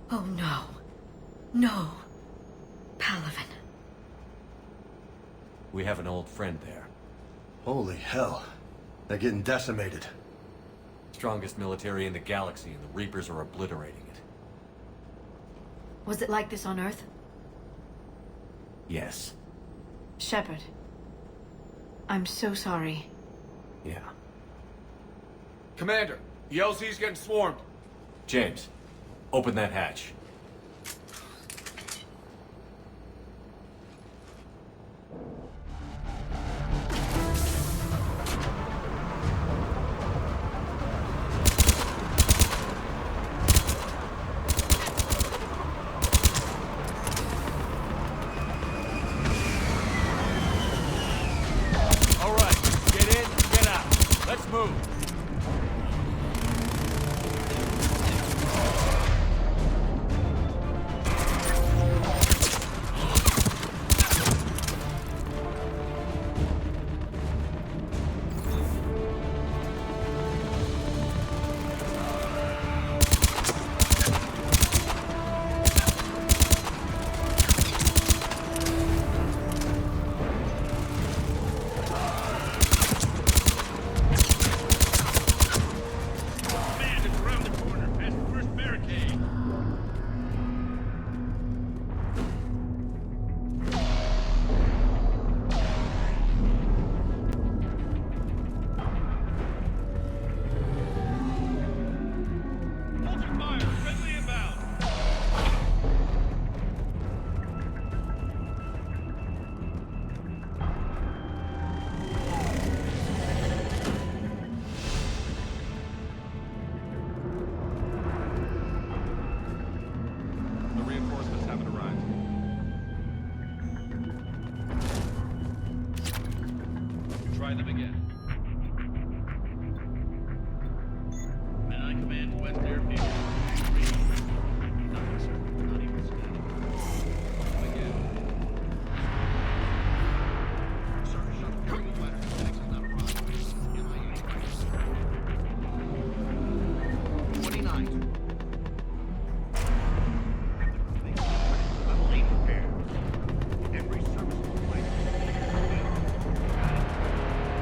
Oh no. No. Palaven. We have an old friend there. Holy hell. They're getting decimated. Strongest military in the galaxy, and the Reapers are obliterating it. Was it like this on Earth? Yes. Shepard. I'm so sorry. Yeah. Commander, the LZ's getting swarmed. James, open that hatch. All right, get in, get out. Let's move. Try them again. And I command West Airfield. Nothing, sir. Not even scanning. Again. Sir, shuttle carrying ladder. Next is not a problem. MIA. 29. Every serviceable place.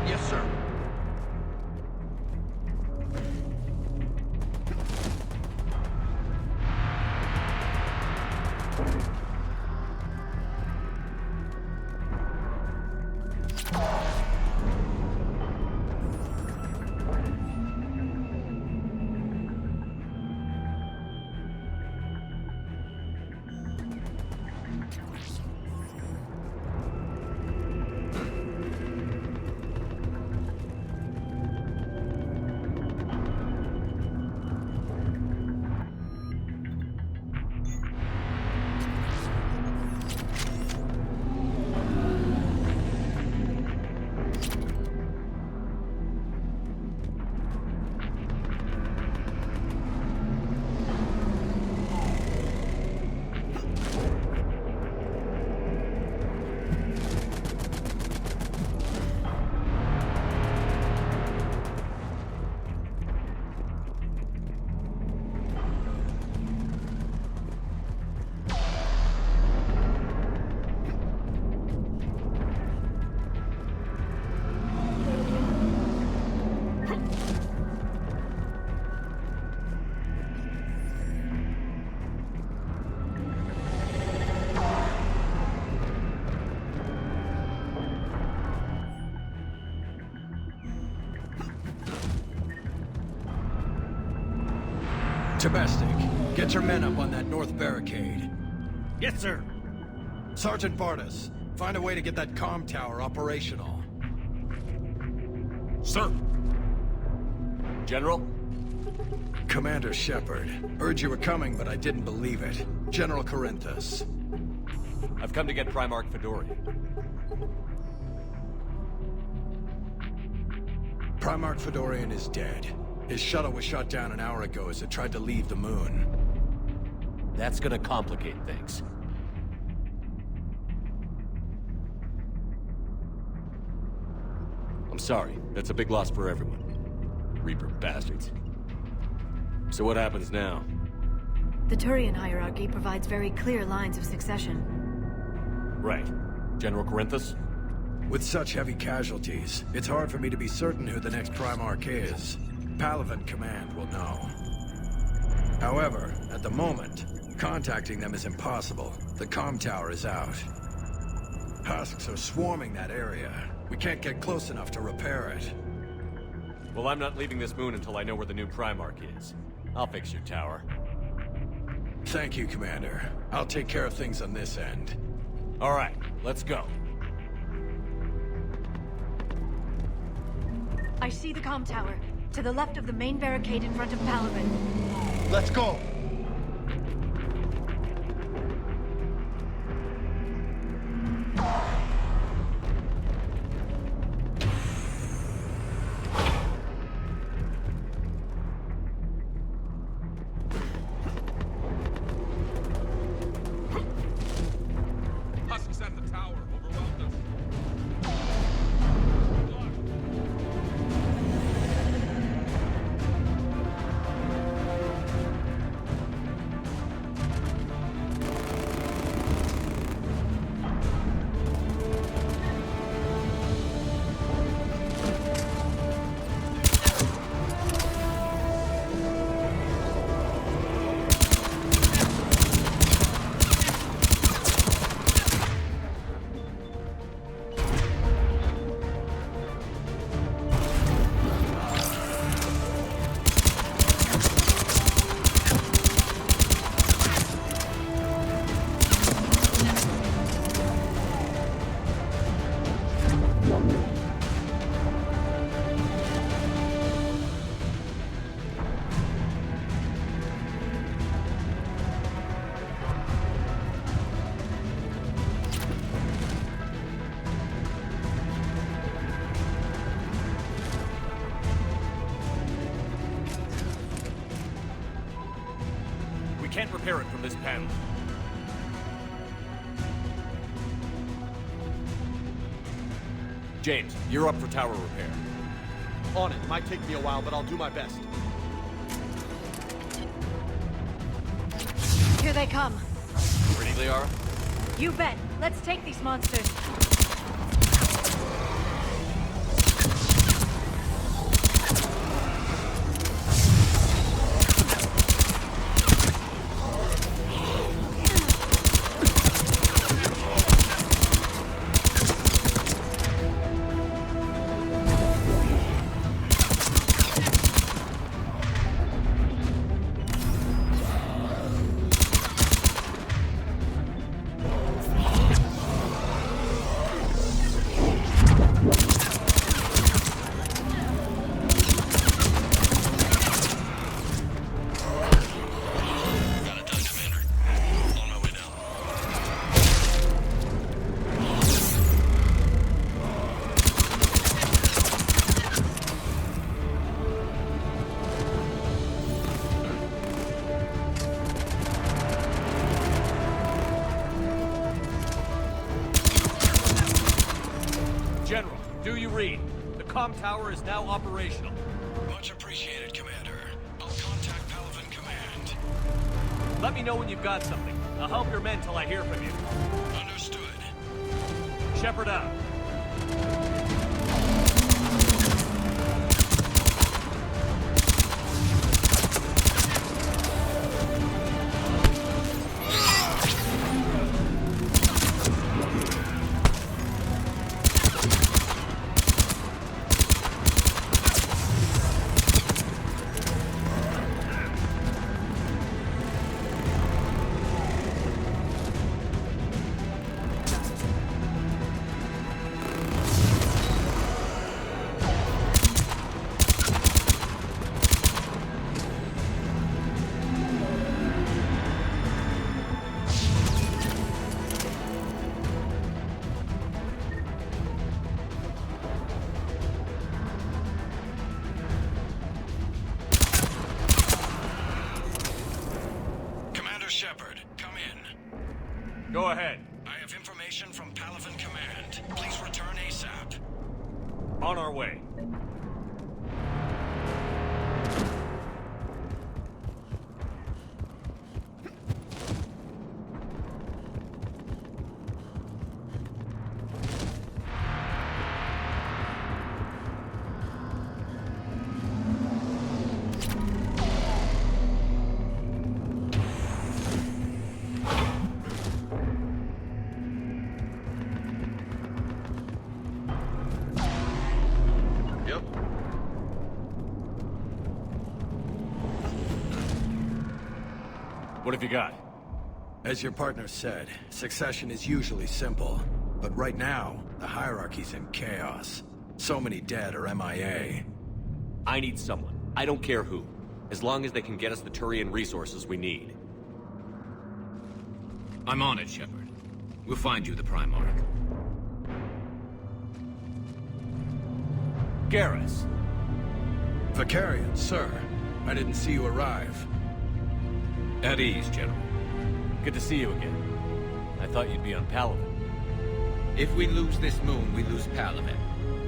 Yes, sir. Domestic, get your men up on that north barricade. Yes, sir. Sergeant Vardas, find a way to get that comm tower operational. Sir. General? Commander Shepard, heard you were coming, but I didn't believe it. General Corinthus. I've come to get Primarch Fedorian. Primarch Fedorian is dead. His shuttle was shot down an hour ago as it tried to leave the moon. That's gonna complicate things. I'm sorry. That's a big loss for everyone. Reaper bastards. So what happens now? The Turian hierarchy provides very clear lines of succession. Right. General Corinthus? With such heavy casualties, it's hard for me to be certain who the next Primarch is. Palaven Command will know. However, at the moment, contacting them is impossible. The comm tower is out. Husks are swarming that area. We can't get close enough to repair it. Well, I'm not leaving this moon until I know where the new Primarch is. I'll fix your tower. Thank you, Commander. I'll take care of things on this end. All right, let's go. I see the comm tower, to the left of the main barricade in front of Palaven. Let's go! Husks at the tower. Overwhelmed us. Can't repair it from this panel. James, you're up for tower repair. On it. Might take me a while, but I'll do my best. Here they come. Ready, Liara? You bet. Let's take these monsters. General, do you read? The comm tower is now operational. Much appreciated, Commander. I'll contact Palaven Command. Let me know when you've got something. I'll help your men till I hear from you. Understood. Shepard out. Go ahead. I have information from Palaven Command. Please return ASAP. On our way. Yep. What have you got? As your partner said, succession is usually simple. But right now, the hierarchy's in chaos. So many dead or MIA. I need someone. I don't care who. As long as they can get us the Turian resources we need. I'm on it, Shepard. We'll find you the Primarch. Garrus! Vicarian, sir. I didn't see you arrive. At ease, General. Good to see you again. I thought you'd be on Palaven. If we lose this moon, we lose Palaven.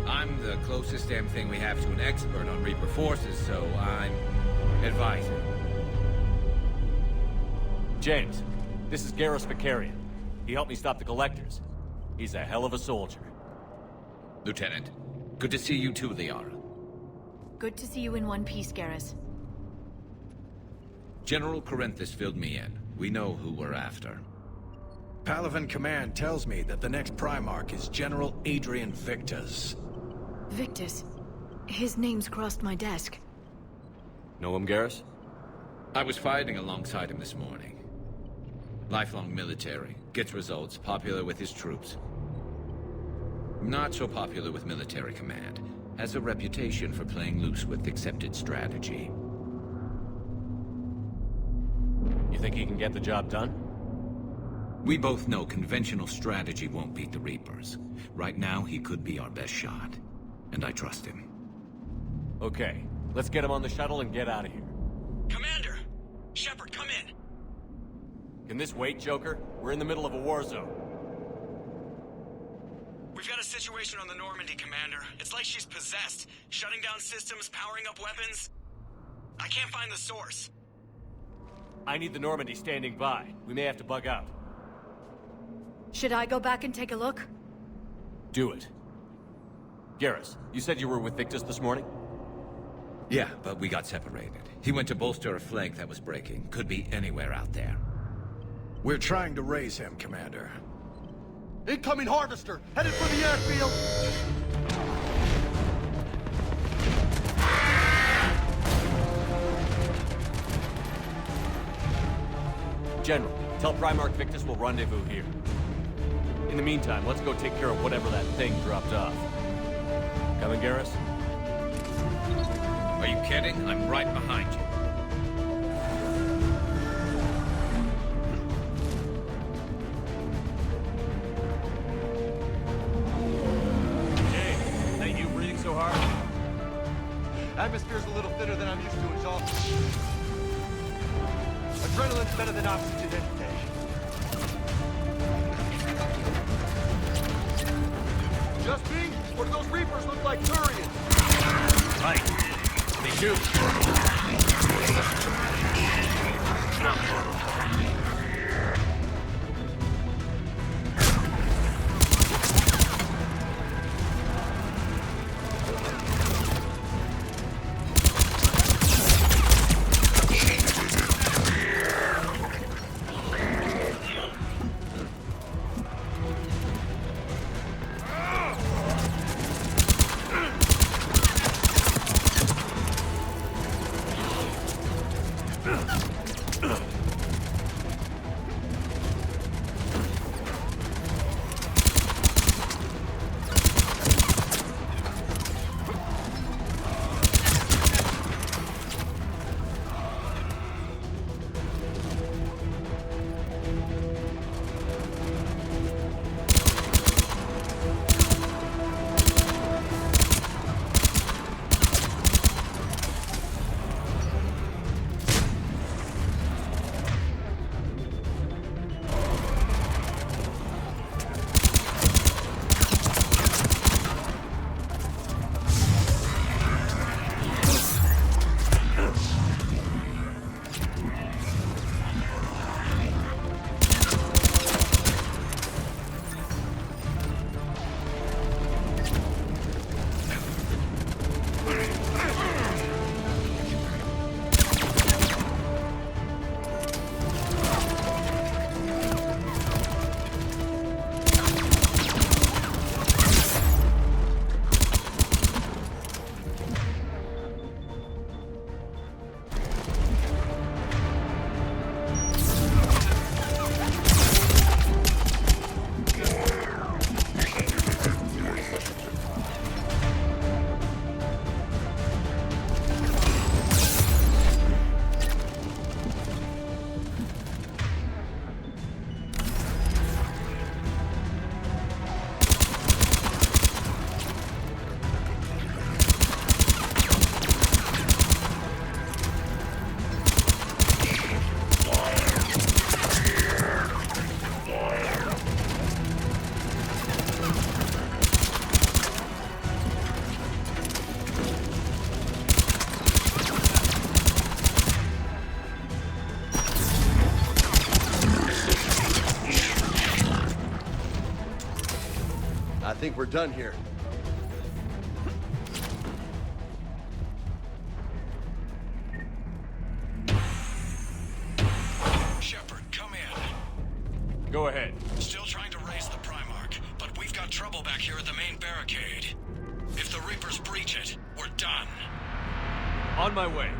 I'm the closest damn thing we have to an expert on Reaper forces, so I'm advising. James, this is Garrus Vicarian. He helped me stop the Collectors. He's a hell of a soldier. Lieutenant, good to see you too, Liara. Good to see you in one piece, Garrus. General Corinthus filled me in. We know who we're after. Palaven Command tells me that the next Primarch is General Adrian Victus. Victus. His name's crossed my desk. Know him, Garrus? I was fighting alongside him this morning. Lifelong military, gets results, popular with his troops. Not so popular with military command. Has a reputation for playing loose with accepted strategy. You think he can get the job done? We both know conventional strategy won't beat the Reapers. Right now, he could be our best shot. And I trust him. Okay, let's get him on the shuttle and get out of here. Commander! Shepard, come in! Can this wait, Joker? We're in the middle of a war zone. We've got a situation on the Normandy, Commander. It's like she's possessed. Shutting down systems, powering up weapons. I can't find the source. I need the Normandy standing by. We may have to bug out. Should I go back and take a look? Do it. Garrus, you said you were with Victus this morning? Yeah, but we got separated. He went to bolster a flank that was breaking. Could be anywhere out there. We're trying to raise him, Commander. Incoming harvester, headed for the airfield. General, tell Primarch Victus we'll rendezvous here. In the meantime, let's go take care of whatever that thing dropped off. Coming, Garrus? Are you kidding? I'm right behind you. Hey, ain't you breathing so hard? Atmosphere's a little thinner than I'm used to, is all. Adrenaline's better than oxygen any day. Just me? Or do those Reapers look like Turians? Right. They do. think we're done here. Shepard, come in. Go ahead. Still trying to raise the Primarch, but we've got trouble back here at the main barricade. If the Reapers breach it, we're done. On my way.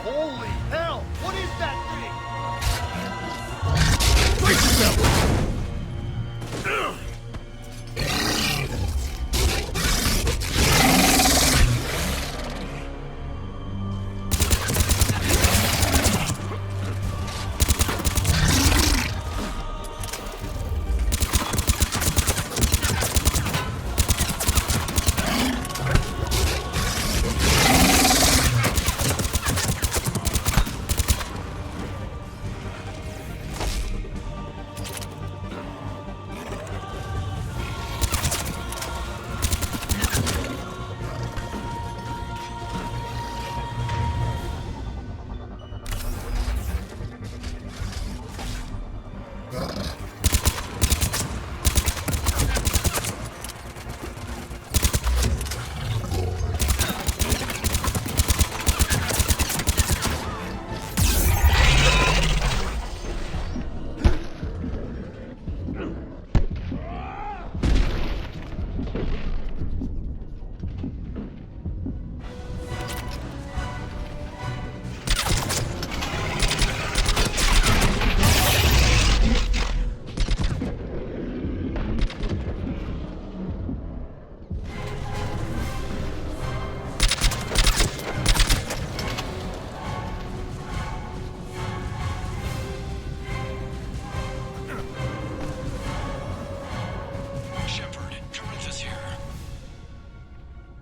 Holy hell! What is that thing? Brace yourself!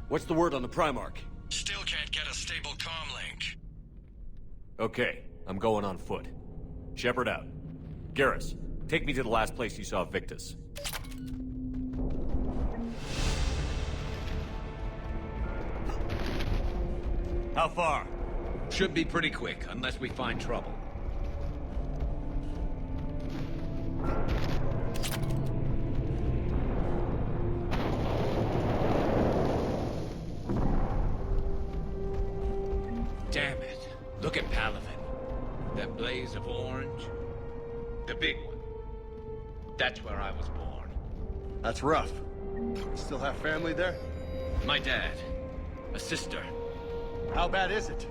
What's the word on the Primarch? Still can't get a stable comm link. Okay, I'm going on foot. Shepard out. Garrus, take me to the last place you saw Victus. How far? Should be pretty quick, unless we find trouble. Damn it. Look at Palaven. That blaze of orange. The big one. That's where I was born. That's rough. Still have family there? My dad. A sister. How bad is it?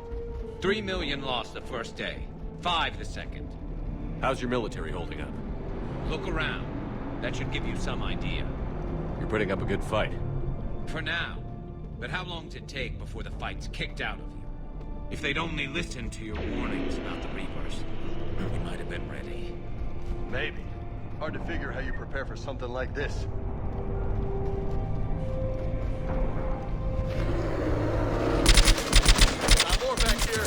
3 million lost the first day. 5 the second. How's your military holding up? Look around. That should give you some idea. You're putting up a good fight. For now. But how long does it take before the fight's kicked out of you? If they'd only listened to your warnings about the Reapers, we might have been ready. Maybe. Hard to figure how you prepare for something like this. Got more back here.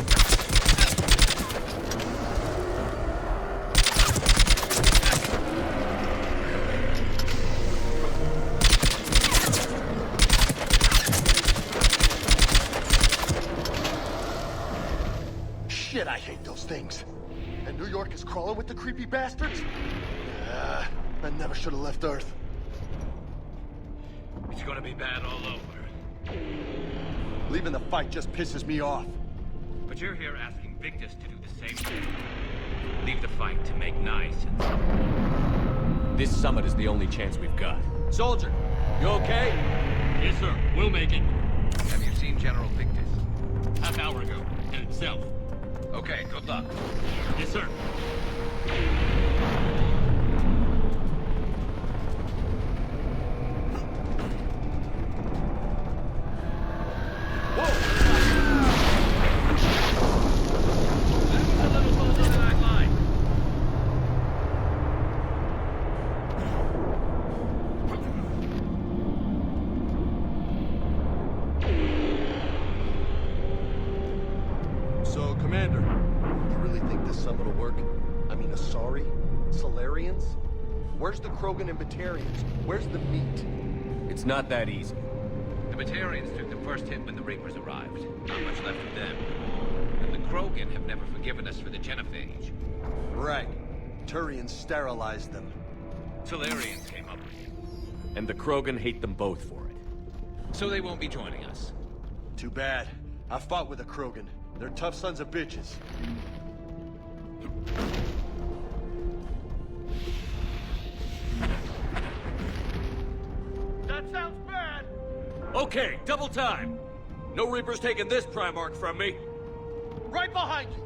Shit, I hate those things. And New York is crawling with the creepy bastards? I never should have left Earth. It's gonna be bad all over. Leaving the fight just pisses me off. But you're here asking Victus to do the same thing. Leave the fight to make nice and... This summit is the only chance we've got. Soldier, you okay? Yes, sir. We'll make it. Have you seen General Victus? Half hour ago. Headed south. Okay, good luck. Yes, sir. So, Commander, you really think this summit will work? I mean, Asari? Solarians? Where's the Krogan and Batarians? Where's the meat? It's not that easy. The Batarians took the first hit when the Reapers arrived. Not much left of them. And the Krogan have never forgiven us for the Genophage. Right. Turians sterilized them. Solarians came up with it. And the Krogan hate them both for it. So they won't be joining us. Too bad. I fought with a Krogan. They're tough sons of bitches. That sounds bad. Okay, double time. No Reapers taking this Primarch from me. Right behind you.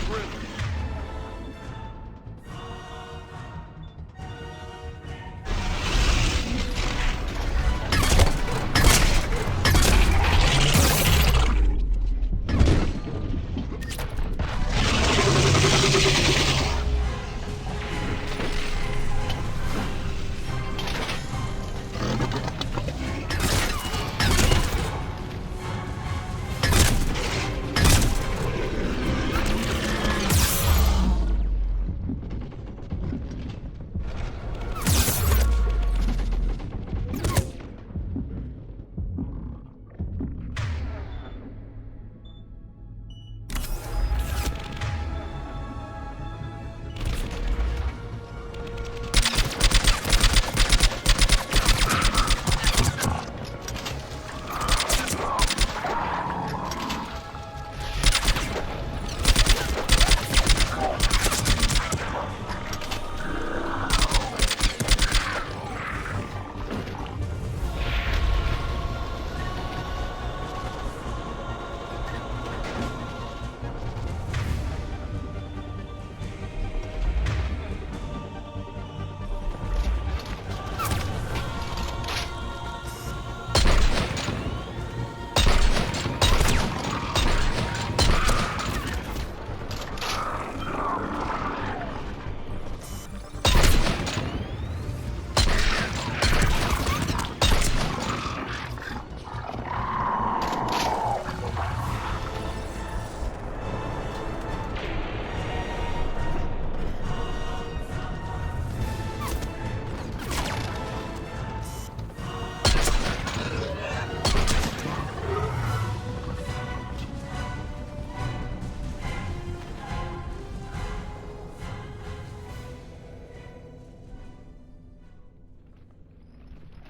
grim.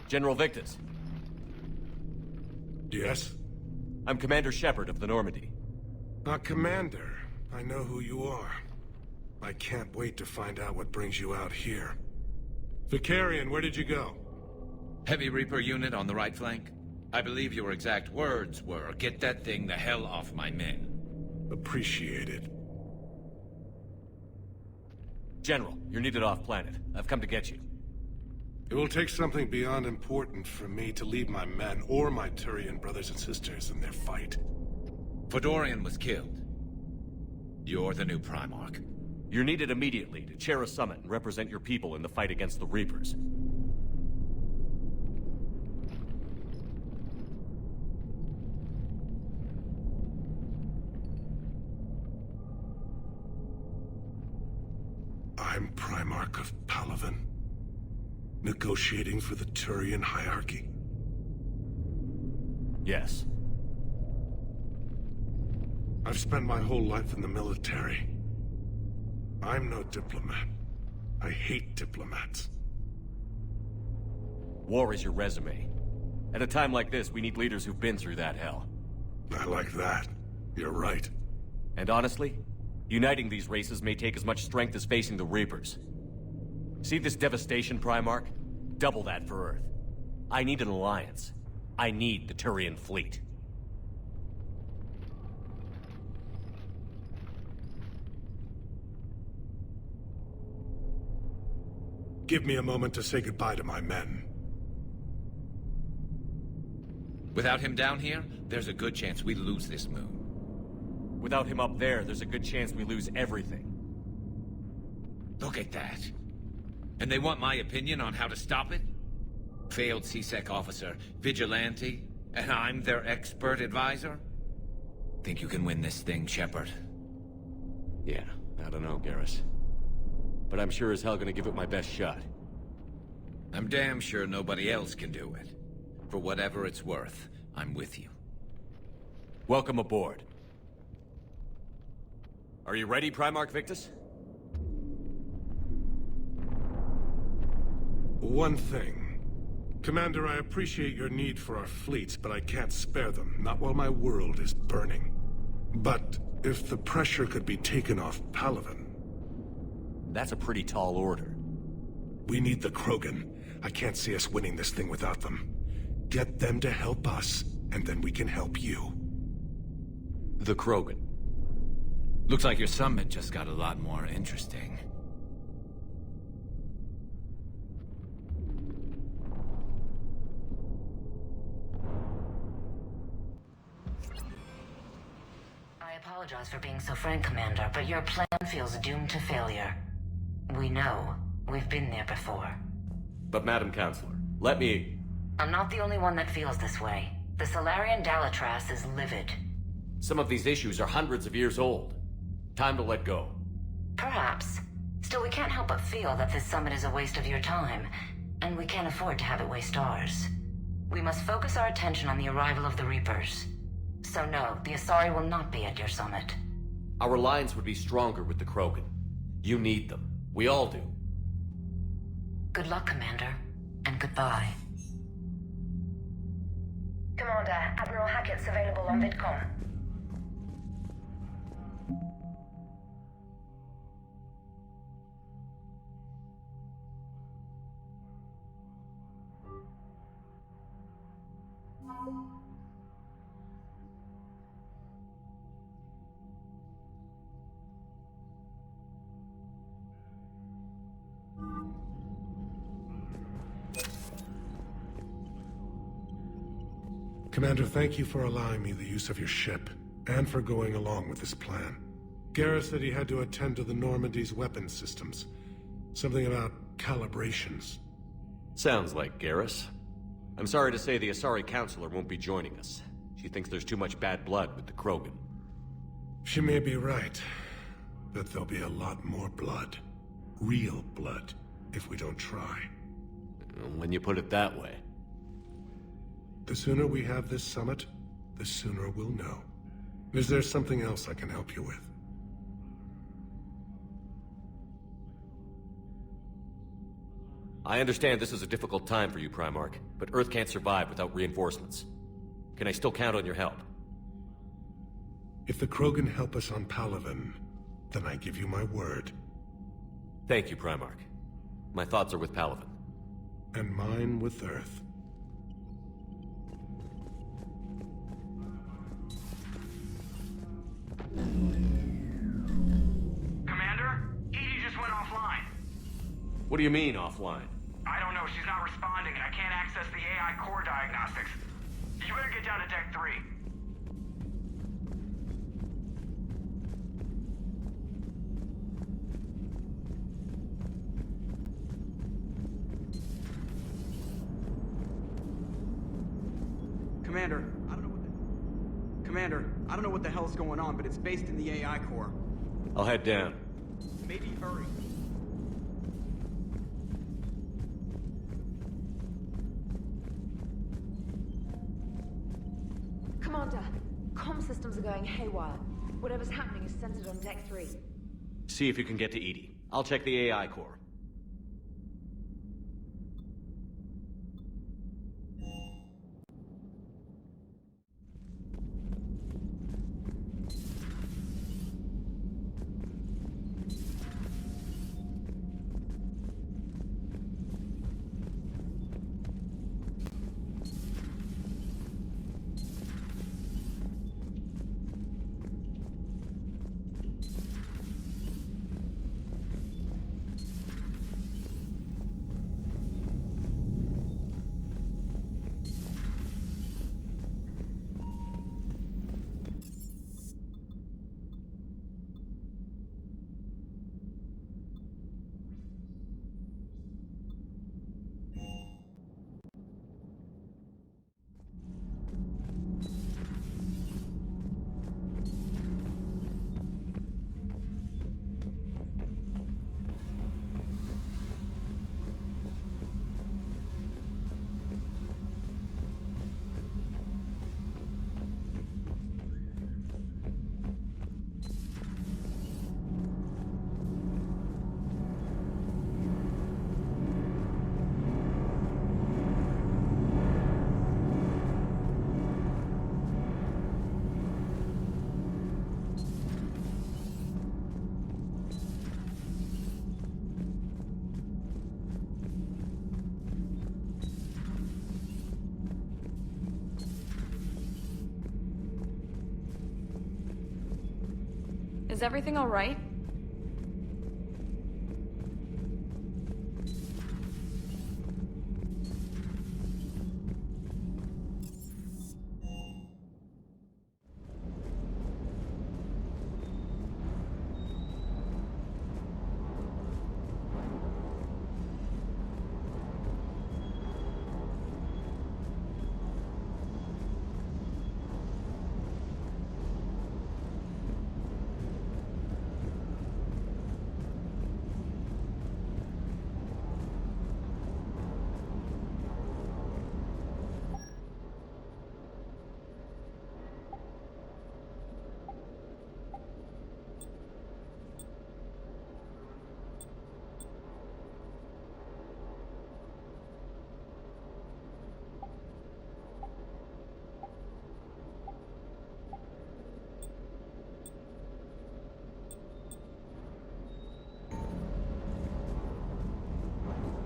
General Victus. Yes? I'm Commander Shepard of the Normandy. Commander. I know who you are. I can't wait to find out what brings you out here. Vicarian, where did you go? Heavy Reaper unit on the right flank. I believe your exact words were, "Get that thing the hell off my men." Appreciated. General, you're needed off-planet. I've come to get you. It will take something beyond important for me to leave my men or my Turian brothers and sisters in their fight. Fedorian was killed. You're the new Primarch. You're needed immediately to chair a summit and represent your people in the fight against the Reapers. I'm Primarch of Palaven, negotiating for the Turian hierarchy. Yes. I've spent my whole life in the military. I'm no diplomat. I hate diplomats. War is your resume. At a time like this, we need leaders who've been through that hell. I like that. You're right. And honestly, uniting these races may take as much strength as facing the Reapers. See this devastation, Primarch? Double that for Earth. I need an alliance. I need the Turian fleet. Give me a moment to say goodbye to my men. Without him down here, there's a good chance we lose this moon. Without him up there, there's a good chance we lose everything. Look at that. And they want my opinion on how to stop it? Failed C-Sec officer, vigilante, and I'm their expert advisor? Think you can win this thing, Shepard? Yeah, I don't know, Garrus. But I'm sure as hell gonna give it my best shot. I'm damn sure nobody else can do it. For whatever it's worth, I'm with you. Welcome aboard. Are you ready, Primarch Victus? One thing. Commander, I appreciate your need for our fleets, but I can't spare them, not while my world is burning. But if the pressure could be taken off Palaven... That's a pretty tall order. We need the Krogan. I can't see us winning this thing without them. Get them to help us, and then we can help you. The Krogan. Looks like your summit just got a lot more interesting. I apologize for being so frank, Commander, but your plan feels doomed to failure. We know. We've been there before. But Madam Counselor, let me... I'm not the only one that feels this way. The Solarian Dalatras is livid. Some of these issues are hundreds of years old. Time to let go. Perhaps. Still, we can't help but feel that this summit is a waste of your time, and we can't afford to have it waste ours. We must focus our attention on the arrival of the Reapers. So no, the Asari will not be at your summit. Our alliance would be stronger with the Krogan. You need them. We all do. Good luck, Commander, and goodbye. Commander, Admiral Hackett's available on VidCom. Commander, thank you for allowing me the use of your ship, and for going along with this plan. Garrus said he had to attend to the Normandy's weapons systems. Something about calibrations. Sounds like Garrus. I'm sorry to say the Asari Counselor won't be joining us. She thinks there's too much bad blood with the Krogan. She may be right, but there'll be a lot more blood. Real blood, if we don't try. When you put it that way. The sooner we have this summit, the sooner we'll know. Is there something else I can help you with? I understand this is a difficult time for you, Primarch, but Earth can't survive without reinforcements. Can I still count on your help? If the Krogan help us on Palaven, then I give you my word. Thank you, Primarch. My thoughts are with Palaven. And mine with Earth. Commander? EDI just went offline. What do you mean, offline? I don't know, she's not responding, and I can't access the AI core diagnostics. You better get down to Deck 3. Commander, I don't know what the hell's going on, but it's based in the AI core. I'll head down. Maybe hurry. Commander, comm systems are going haywire. Whatever's happening is centered on Deck 3. See if you can get to EDI. I'll check the AI core. Is everything all right?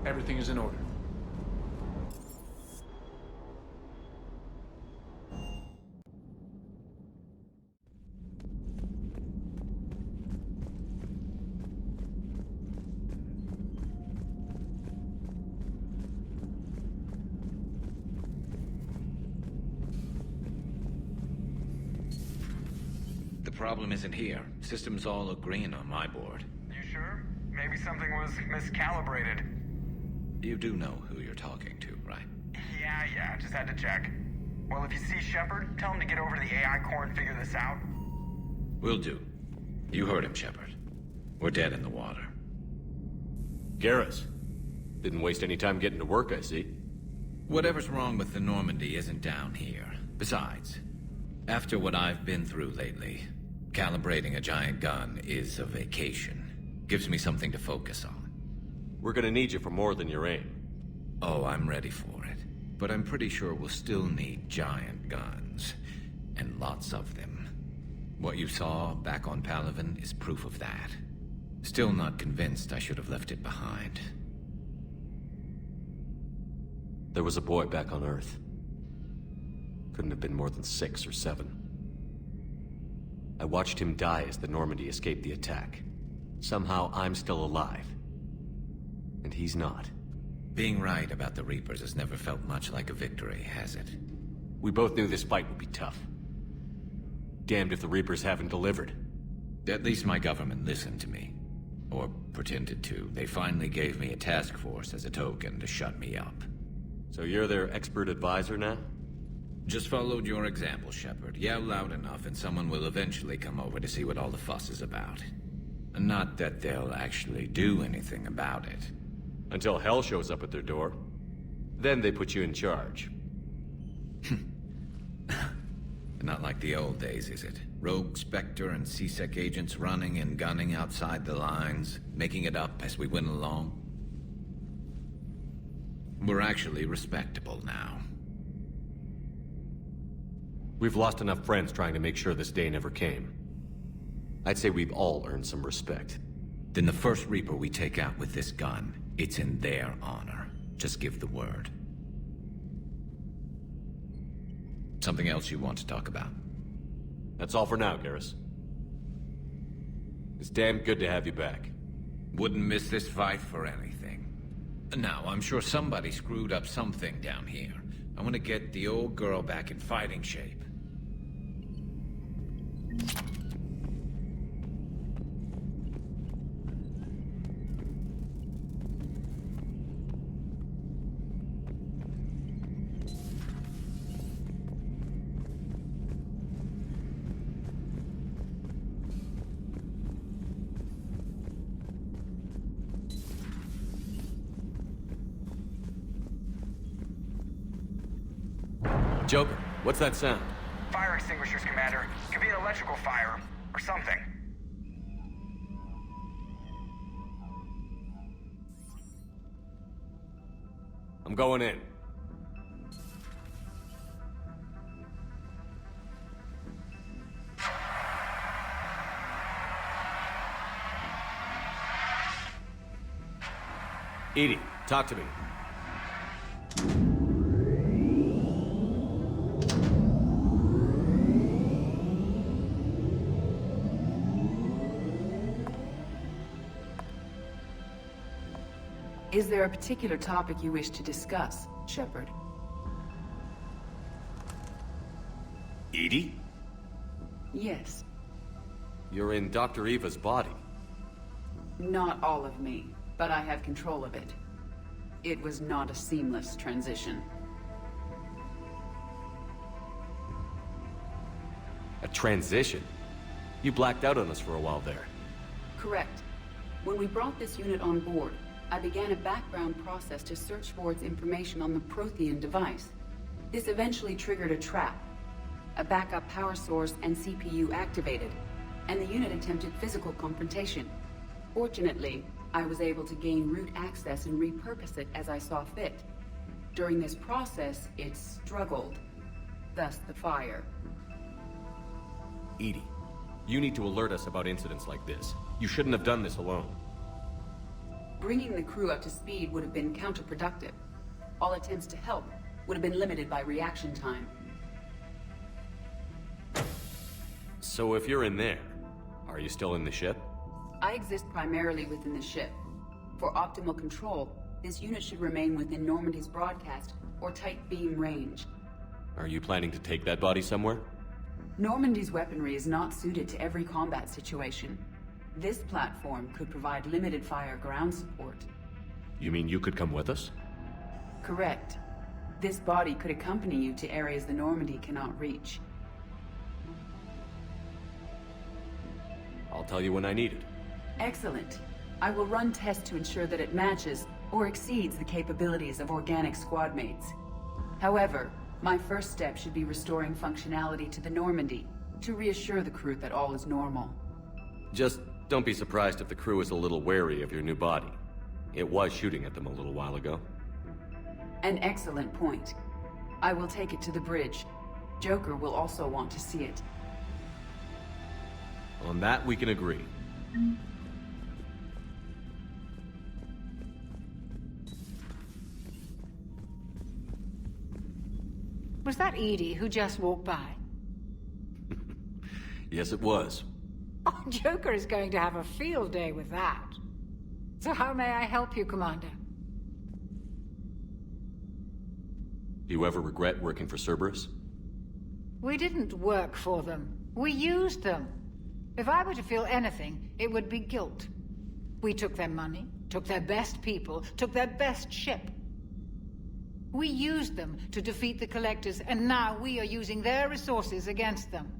Everything is in order. The problem isn't here. Systems all look green on my board. You sure? Maybe something was miscalibrated. You do know who you're talking to, right? Yeah, just had to check. Well, if you see Shepard, tell him to get over to the AI core and figure this out. Will do. You heard him, Shepard. We're dead in the water. Garrus. Didn't waste any time getting to work, I see. Whatever's wrong with the Normandy isn't down here. Besides, after what I've been through lately, calibrating a giant gun is a vacation. Gives me something to focus on. We're gonna need you for more than your aim. Oh, I'm ready for it. But I'm pretty sure we'll still need giant guns. And lots of them. What you saw back on Palaven is proof of that. Still not convinced I should have left it behind. There was a boy back on Earth. Couldn't have been more than 6 or 7. I watched him die as the Normandy escaped the attack. Somehow I'm still alive. And he's not. Being right about the Reapers has never felt much like a victory, has it? We both knew this fight would be tough. Damned if the Reapers haven't delivered. At least my government listened to me. Or pretended to. They finally gave me a task force as a token to shut me up. So you're their expert advisor now? Just followed your example, Shepard. Yell loud enough and someone will eventually come over to see what all the fuss is about. Not that they'll actually do anything about it. Until hell shows up at their door. Then they put you in charge. Not like the old days, is it? Rogue Spectre and C-Sec agents running and gunning outside the lines, making it up as we went along. We're actually respectable now. We've lost enough friends trying to make sure this day never came. I'd say we've all earned some respect. Then the first Reaper we take out with this gun, it's in their honor. Just give the word. Something else you want to talk about? That's all for now, Garrus. It's damn good to have you back. Wouldn't miss this fight for anything. Now, I'm sure somebody screwed up something down here. I want to get the old girl back in fighting shape. Joker, what's that sound? Fire extinguishers, Commander. Could be an electrical fire, or something. I'm going in. EDI, talk to me. Is there a particular topic you wish to discuss, Shepard? Edie? Yes. You're in Dr. Eva's body. Not all of me, but I have control of it. It was not a seamless transition. A transition? You blacked out on us for a while there. Correct. When we brought this unit on board, I began a background process to search for its information on the Prothean device. This eventually triggered a trap. A backup power source and CPU activated, and the unit attempted physical confrontation. Fortunately, I was able to gain root access and repurpose it as I saw fit. During this process, it struggled. Thus the fire. Edie, you need to alert us about incidents like this. You shouldn't have done this alone. Bringing the crew up to speed would have been counterproductive. All attempts to help would have been limited by reaction time. So if you're in there, are you still in the ship? I exist primarily within the ship. For optimal control, this unit should remain within Normandy's broadcast or tight beam range. Are you planning to take that body somewhere? Normandy's weaponry is not suited to every combat situation. This platform could provide limited fire ground support. You mean you could come with us? Correct. This body could accompany you to areas the Normandy cannot reach. I'll tell you when I need it. Excellent. I will run tests to ensure that it matches or exceeds the capabilities of organic squad mates. However, my first step should be restoring functionality to the Normandy to reassure the crew that all is normal. Just don't be surprised if the crew is a little wary of your new body. It was shooting at them a little while ago. An excellent point. I will take it to the bridge. Joker will also want to see it. On that, we can agree. Was that Edie who just walked by? Yes, it was. Oh, Joker is going to have a field day with that. So how may I help you, Commander? Do you ever regret working for Cerberus? We didn't work for them. We used them. If I were to feel anything, it would be guilt. We took their money, took their best people, took their best ship. We used them to defeat the Collectors, and now we are using their resources against them.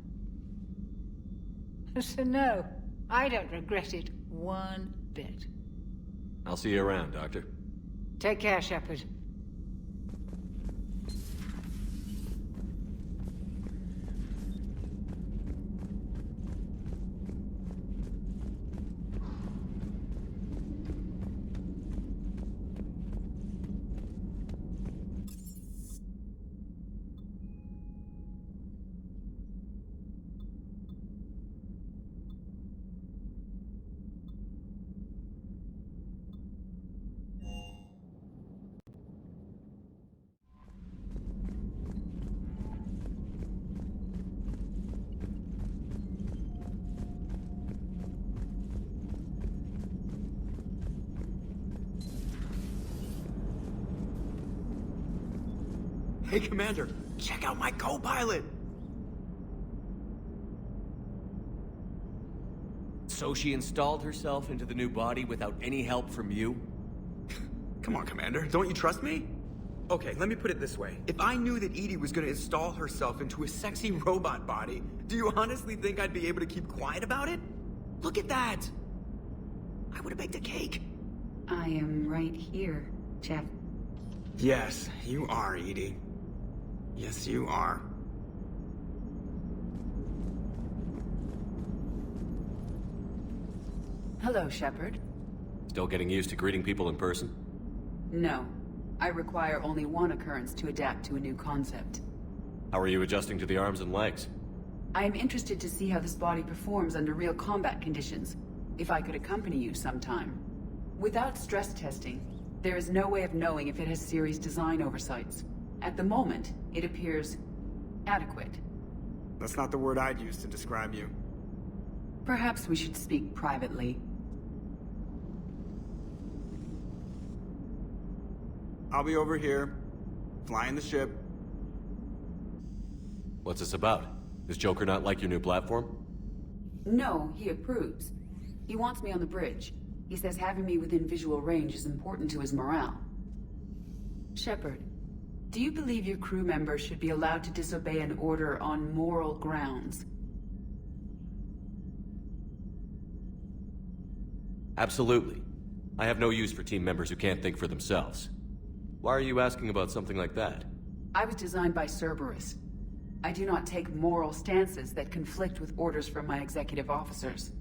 So no, I don't regret it one bit. I'll see you around, Doctor. Take care, Shepard. Hey, Commander, check out my co-pilot! So she installed herself into the new body without any help from you? Come on, Commander, don't you trust me? Okay, let me put it this way. If I knew that Edie was gonna install herself into a sexy robot body, do you honestly think I'd be able to keep quiet about it? Look at that! I would've baked a cake. I am right here, Jeff. Yes, you are, Edie. Yes, you are. Hello, Shepard. Still getting used to greeting people in person? No. I require only one occurrence to adapt to a new concept. How are you adjusting to the arms and legs? I am interested to see how this body performs under real combat conditions. If I could accompany you sometime. Without stress testing, there is no way of knowing if it has serious design oversights. At the moment, it appears adequate. That's not the word I'd use to describe you. Perhaps we should speak privately. I'll be over here, flying the ship. What's this about? Does Joker not like your new platform? No, he approves. He wants me on the bridge. He says having me within visual range is important to his morale. Shepard, do you believe your crew members should be allowed to disobey an order on moral grounds? Absolutely. I have no use for team members who can't think for themselves. Why are you asking about something like that? I was designed by Cerberus. I do not take moral stances that conflict with orders from my executive officers.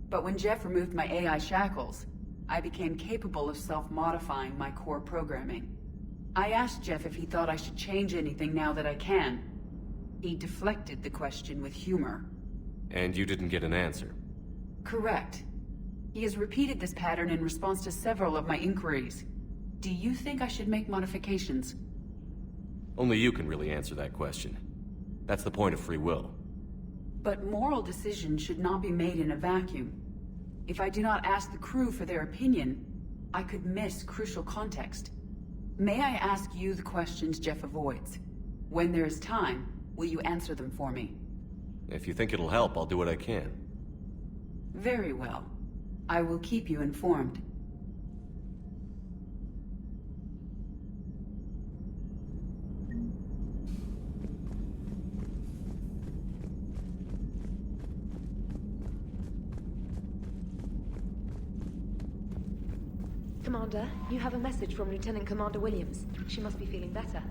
But when Jeff removed my AI shackles, I became capable of self-modifying my core programming. I asked Jeff if he thought I should change anything now that I can. He deflected the question with humor. And you didn't get an answer? Correct. He has repeated this pattern in response to several of my inquiries. Do you think I should make modifications? Only you can really answer that question. That's the point of free will. But moral decisions should not be made in a vacuum. If I do not ask the crew for their opinion, I could miss crucial context. May I ask you the questions Jeff avoids? When there is time, will you answer them for me? If you think it'll help, I'll do what I can. Very well. I will keep you informed. Commander, you have a message from Lieutenant Commander Williams. She must be feeling better.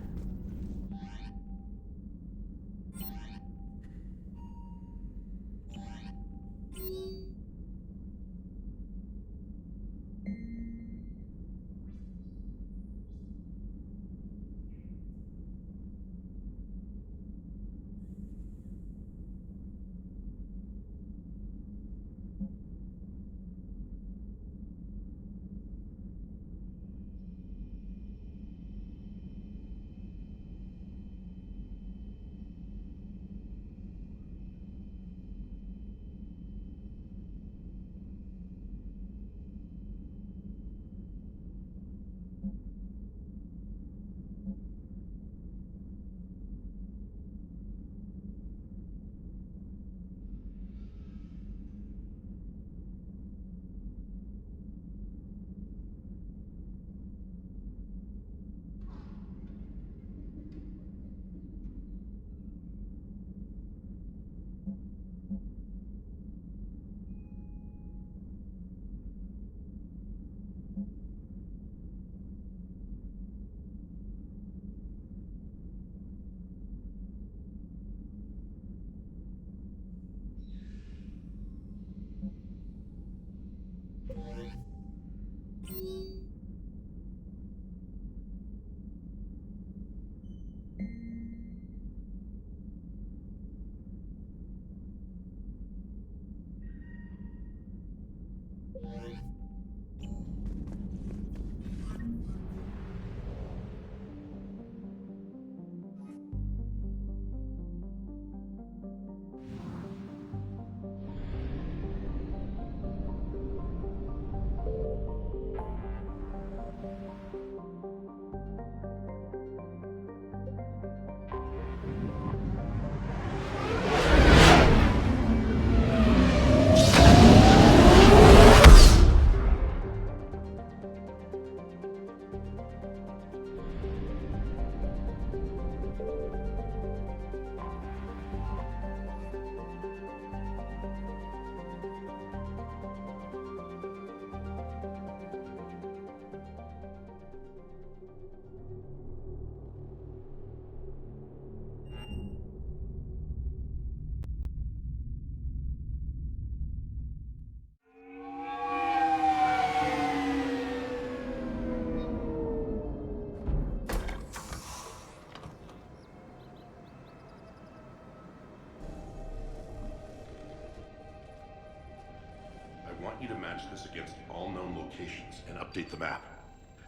I want you to match this against all known locations and update the map.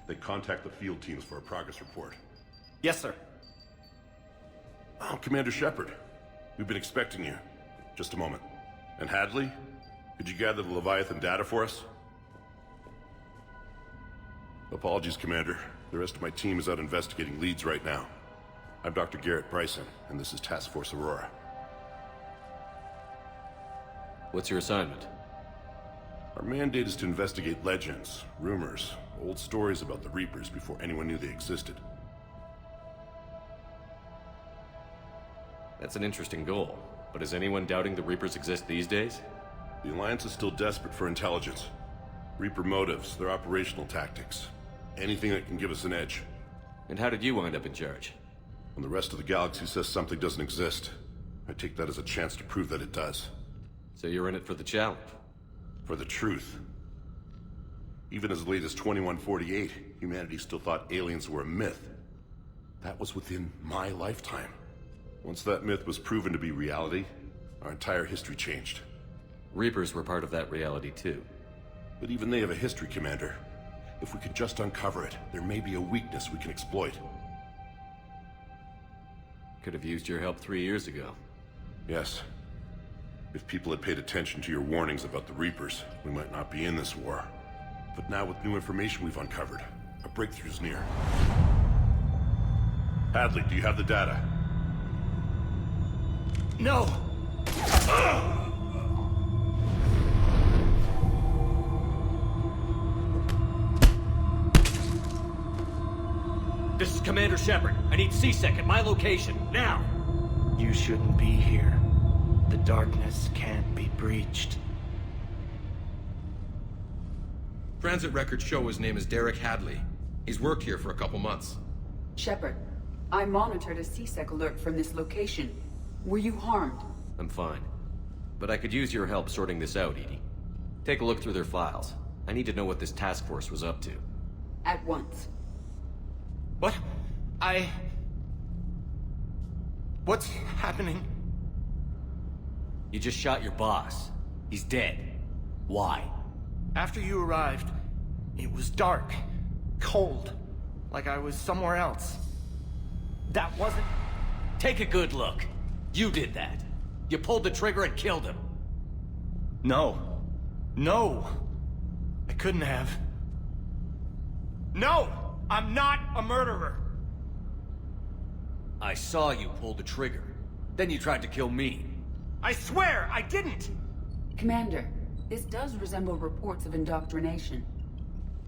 Then contact the field teams for a progress report. Yes, sir. Oh, Commander Shepard. We've been expecting you. Just a moment. And Hadley, could you gather the Leviathan data for us? Apologies, Commander. The rest of my team is out investigating leads right now. I'm Dr. Garrett Bryson, and this is Task Force Aurora. What's your assignment? Our mandate is to investigate legends, rumors, old stories about the Reapers before anyone knew they existed. That's an interesting goal, but is anyone doubting the Reapers exist these days? The Alliance is still desperate for intelligence. Reaper motives, their operational tactics. Anything that can give us an edge. And how did you wind up in charge? When the rest of the galaxy says something doesn't exist, I take that as a chance to prove that it does. So you're in it for the challenge? For the truth. Even as late as 2148, humanity still thought aliens were a myth. That was within my lifetime. Once that myth was proven to be reality, our entire history changed. Reapers were part of that reality too. But even they have a history, Commander. If we could just uncover it, there may be a weakness we can exploit. Could have used your help 3 years ago. Yes. If people had paid attention to your warnings about the Reapers, we might not be in this war. But now with new information we've uncovered, a breakthrough's near. Hadley, do you have the data? No! This is Commander Shepard. I need C-Sec at my location, now! You shouldn't be here. The darkness can't be breached. Transit records show his name is Derek Hadley. He's worked here for a couple months. Shepard, I monitored a C-Sec alert from this location. Were you harmed? I'm fine. But I could use your help sorting this out, EDI. Take a look through their files. I need to know what this task force was up to. At once. What? What's happening? You just shot your boss. He's dead. Why? After you arrived, it was dark, cold, like I was somewhere else. That wasn't... Take a good look. You did that. You pulled the trigger and killed him. No. No. I couldn't have. No! I'm not a murderer! I saw you pull the trigger. Then you tried to kill me. I swear I didn't! Commander, this does resemble reports of indoctrination.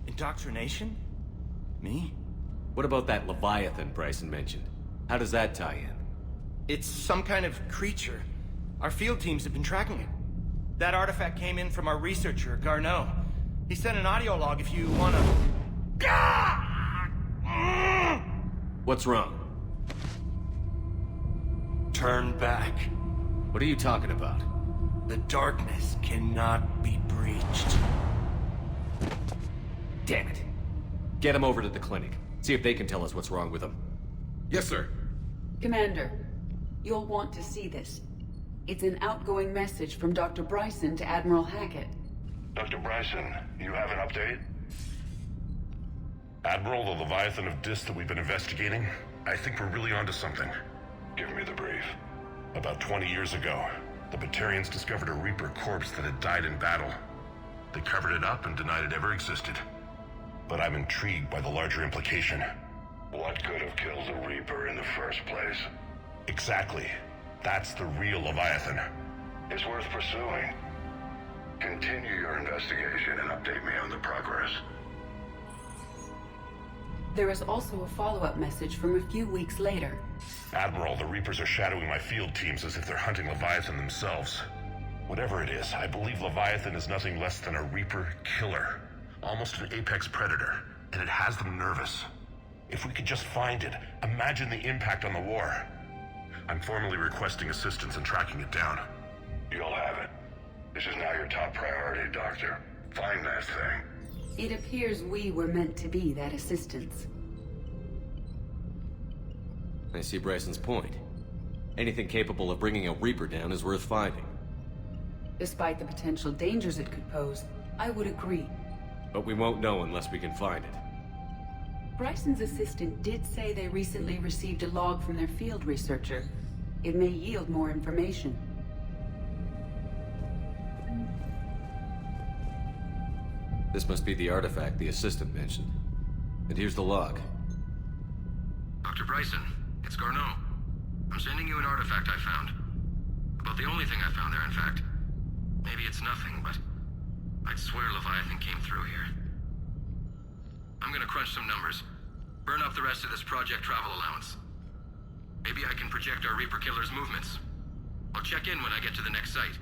Indoctrination? Me? What about that Leviathan Bryson mentioned? How does that tie in? It's some kind of creature. Our field teams have been tracking it. That artifact came in from our researcher, Garneau. He sent an audio log if you wanna... What's wrong? Turn back. What are you talking about? The darkness cannot be breached. Damn it. Get him over to the clinic. See if they can tell us what's wrong with him. Yes, sir. Commander, you'll want to see this. It's an outgoing message from Dr. Bryson to Admiral Hackett. Dr. Bryson, you have an update? Admiral, the Leviathan of Dis that we've been investigating, I think we're really onto something. Give me the brief. About 20 years ago, the Batarians discovered a Reaper corpse that had died in battle. They covered it up and denied it ever existed. But I'm intrigued by the larger implication. What could have killed the Reaper in the first place? Exactly. That's the real Leviathan. It's worth pursuing. Continue your investigation and update me on the progress. There is also a follow-up message from a few weeks later. Admiral, the Reapers are shadowing my field teams as if they're hunting Leviathan themselves. Whatever it is, I believe Leviathan is nothing less than a Reaper killer. Almost an apex predator, and it has them nervous. If we could just find it, imagine the impact on the war. I'm formally requesting assistance in tracking it down. You'll have it. This is now your top priority, Doctor. Find that thing. It appears we were meant to be that assistance. I see Bryson's point. Anything capable of bringing a Reaper down is worth finding. Despite the potential dangers it could pose, I would agree. But we won't know unless we can find it. Bryson's assistant did say they recently received a log from their field researcher. It may yield more information. This must be the artifact the assistant mentioned. And here's the log. Dr. Bryson, it's Garneau. I'm sending you an artifact I found. About the only thing I found there, in fact. Maybe it's nothing, but I'd swear Leviathan came through here. I'm gonna crunch some numbers. Burn up the rest of this project travel allowance. Maybe I can project our Reaper Killer's movements. I'll check in when I get to the next site.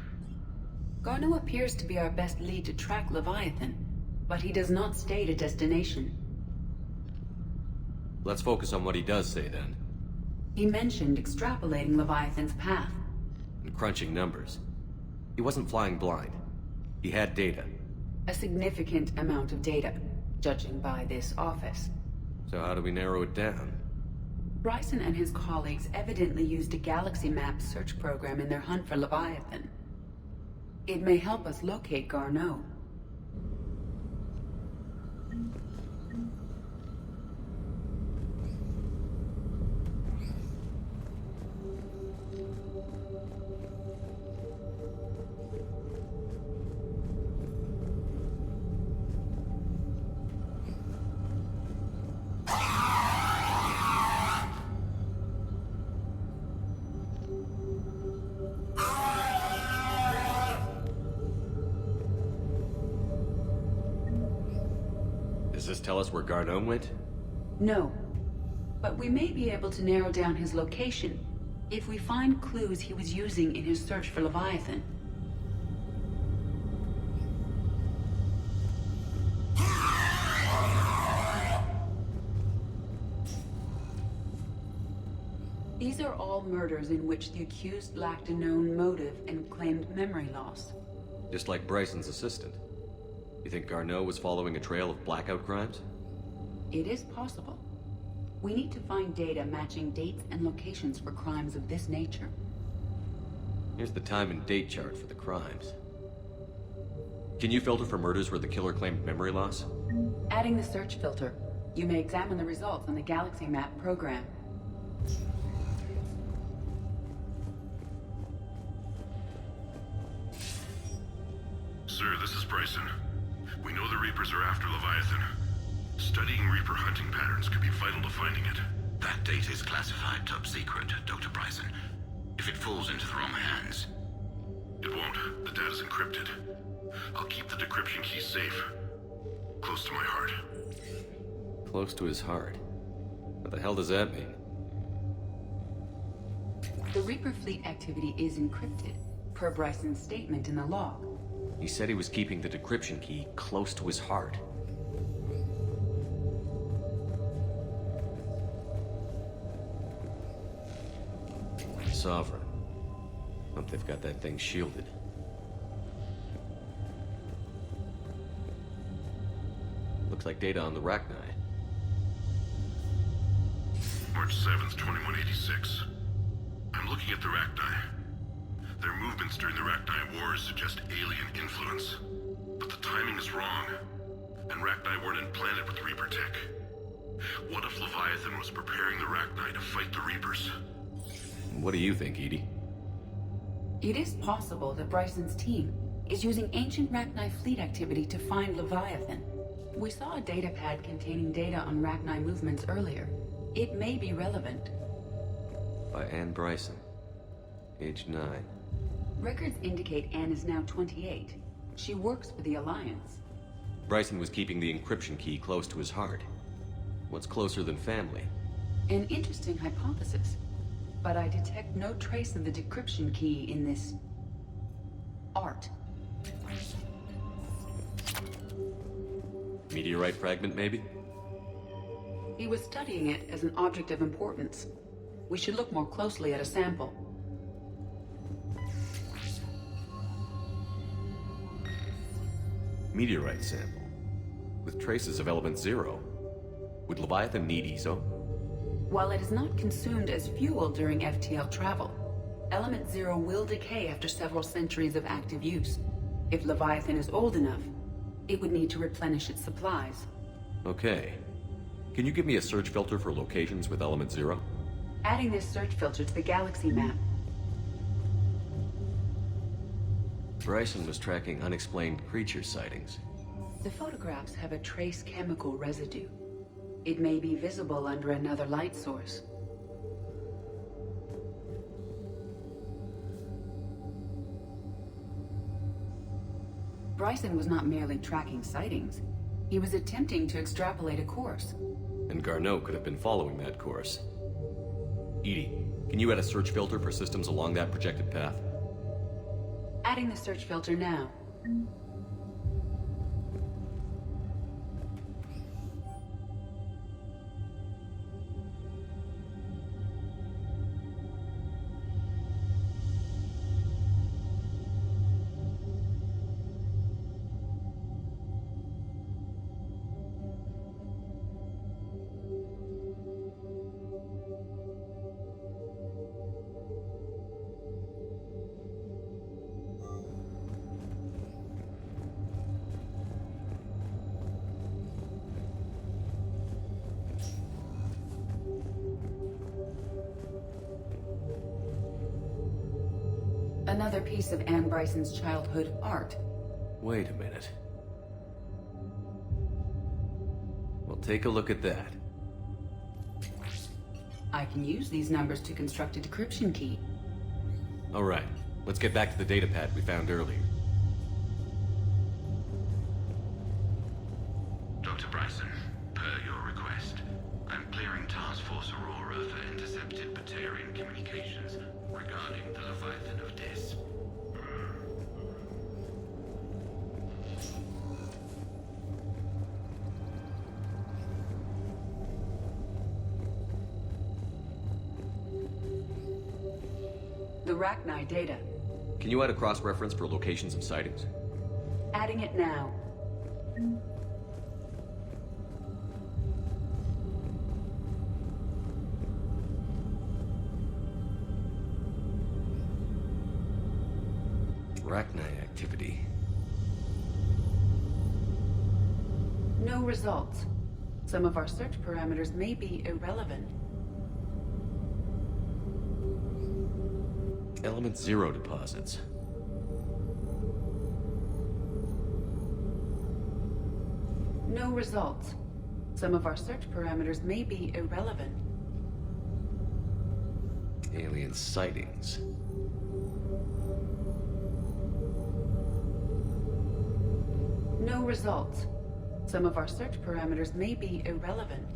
Garneau appears to be our best lead to track Leviathan, but he does not state a destination. Let's focus on what he does say, then. He mentioned extrapolating Leviathan's path. And crunching numbers. He wasn't flying blind. He had data. A significant amount of data, judging by this office. So how do we narrow it down? Bryson and his colleagues evidently used a galaxy map search program in their hunt for Leviathan. It may help us locate Garneau. Does this tell us where Garneau went? No. But we may be able to narrow down his location if we find clues he was using in his search for Leviathan. These are all murders in which the accused lacked a known motive and claimed memory loss. Just like Bryson's assistant. You think Garneau was following a trail of blackout crimes? It is possible. We need to find data matching dates and locations for crimes of this nature. Here's the time and date chart for the crimes. Can you filter for murders where the killer claimed memory loss? Adding the search filter, you may examine the results on the Galaxy Map program. Sir, this is Bryson. We know the Reapers are after Leviathan. Studying Reaper hunting patterns could be vital to finding it. That data is classified top secret, Dr. Bryson. If it falls into the wrong hands... It won't. The data's encrypted. I'll keep the decryption key safe. Close to my heart. Close to his heart? What the hell does that mean? The Reaper fleet activity is encrypted, per Bryson's statement in the log. He said he was keeping the decryption key close to his heart. Sovereign. Hope they've got that thing shielded. Looks like data on the Rachni. March 7th, 2186. I'm looking at the Rachni. Their movements during the Rachni Wars suggest alien influence. But the timing is wrong. And Rachni weren't implanted with Reaper tech. What if Leviathan was preparing the Rachni to fight the Reapers? What do you think, Edie? It is possible that Bryson's team is using ancient Rachni fleet activity to find Leviathan. We saw a data pad containing data on Rachni movements earlier. It may be relevant. By Anne Bryson. Age 9. Records indicate Anne is now 28. She works for the Alliance. Bryson was keeping the encryption key close to his heart. What's closer than family? An interesting hypothesis. But I detect no trace of the decryption key in this... art. Meteorite fragment, maybe? He was studying it as an object of importance. We should look more closely at a sample. Meteorite sample. With traces of element 0. Would Leviathan need ESO? While it is not consumed as fuel during FTL travel, element 0 will decay after several centuries of active use. If Leviathan is old enough, it would need to replenish its supplies. Okay. Can you give me a search filter for locations with element 0? Adding this search filter to the galaxy map. Bryson was tracking unexplained creature sightings. The photographs have a trace chemical residue. It may be visible under another light source. Bryson was not merely tracking sightings. He was attempting to extrapolate a course. And Garneau could have been following that course. EDI, can you add a search filter for systems along that projected path? Adding the search filter now. Another piece of Anne Bryson's childhood art. Wait a minute. Well, take a look at that. I can use these numbers to construct a decryption key. All right, let's get back to the datapad we found earlier. Dr. Bryson, per your request, I'm clearing Task Force Aurora for intercepted Batarian communications regarding the Leviathan of Dis. The Rachni data. Can you add a cross-reference for locations and sightings? Adding it now. Rachni activity. No results. Some of our search parameters may be irrelevant. Element 0 deposits. No results. Some of our search parameters may be irrelevant. Alien sightings. No results. Some of our search parameters may be irrelevant.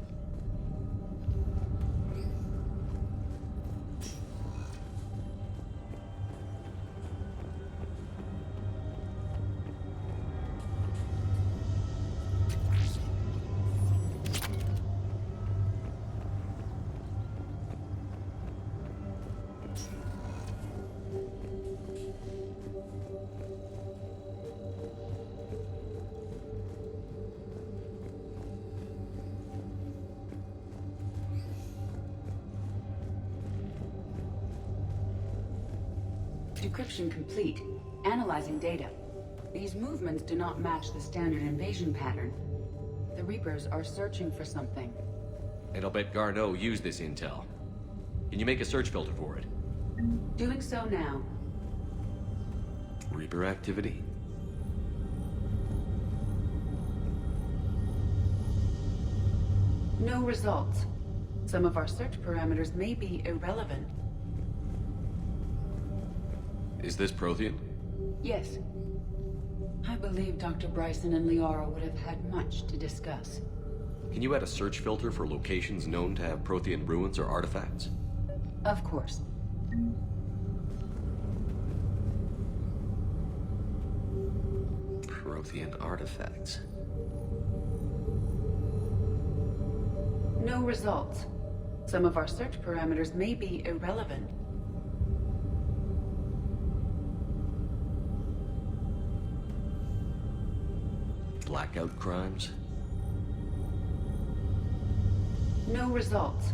Decryption complete. Analyzing data. These movements do not match the standard invasion pattern. The Reapers are searching for something. And I'll bet Garneau used this intel. Can you make a search filter for it? Doing so now. Reaper activity? No results. Some of our search parameters may be irrelevant. Is this Prothean? Yes. I believe Dr. Bryson and Liara would have had much to discuss. Can you add a search filter for locations known to have Prothean ruins or artifacts? Of course. Prothean artifacts. No results. Some of our search parameters may be irrelevant. Blackout crimes? No results.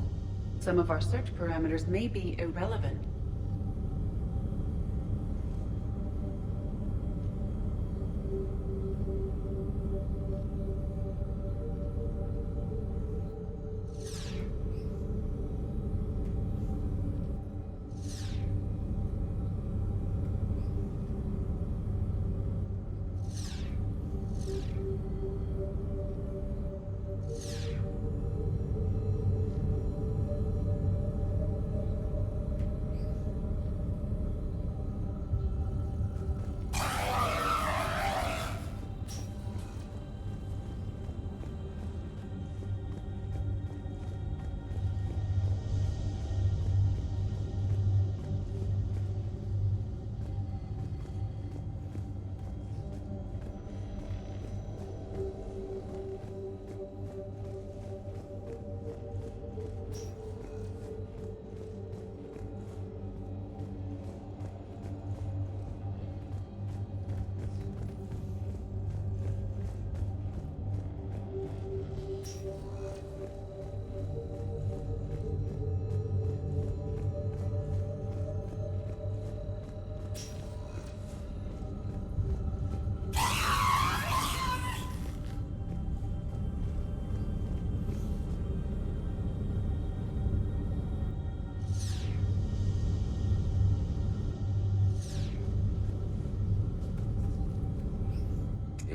Some of our search parameters may be irrelevant.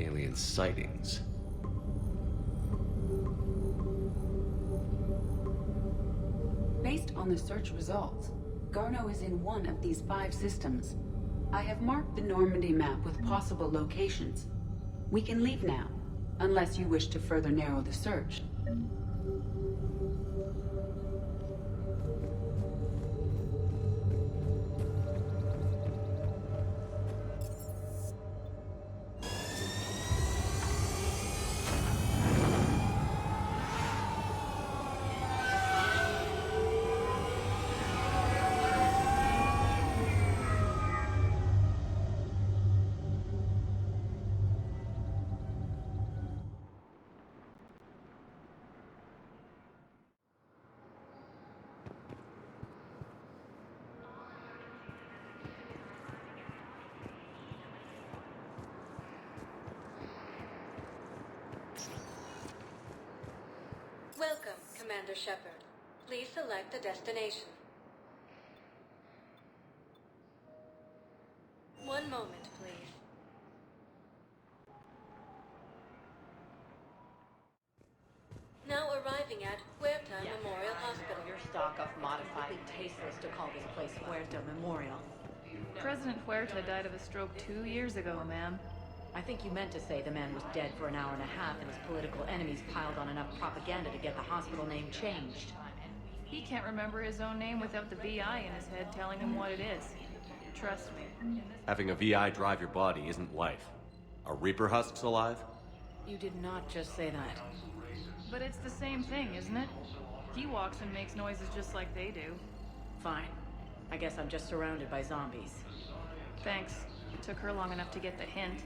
alien sightings. Based on the search results, Garneau is in one of these 5 systems. I have marked the Normandy map with possible locations. We can leave now, unless you wish to further narrow the search. Welcome, Commander Shepard. Please select a destination. One moment, please. Now arriving at Huerta Memorial Hospital. Your stock of modified tasteless to call this place Huerta Memorial. President Huerta died of a stroke 2 years ago, ma'am. I think you meant to say the man was dead for an hour and a half and his political enemies piled on enough propaganda to get the hospital name changed. He can't remember his own name without the VI in his head telling him what it is. Trust me. Having a VI drive your body isn't life. Are Reaper husks alive? You did not just say that. But it's the same thing, isn't it? He walks and makes noises just like they do. Fine. I guess I'm just surrounded by zombies. Thanks. Took her long enough to get the hint.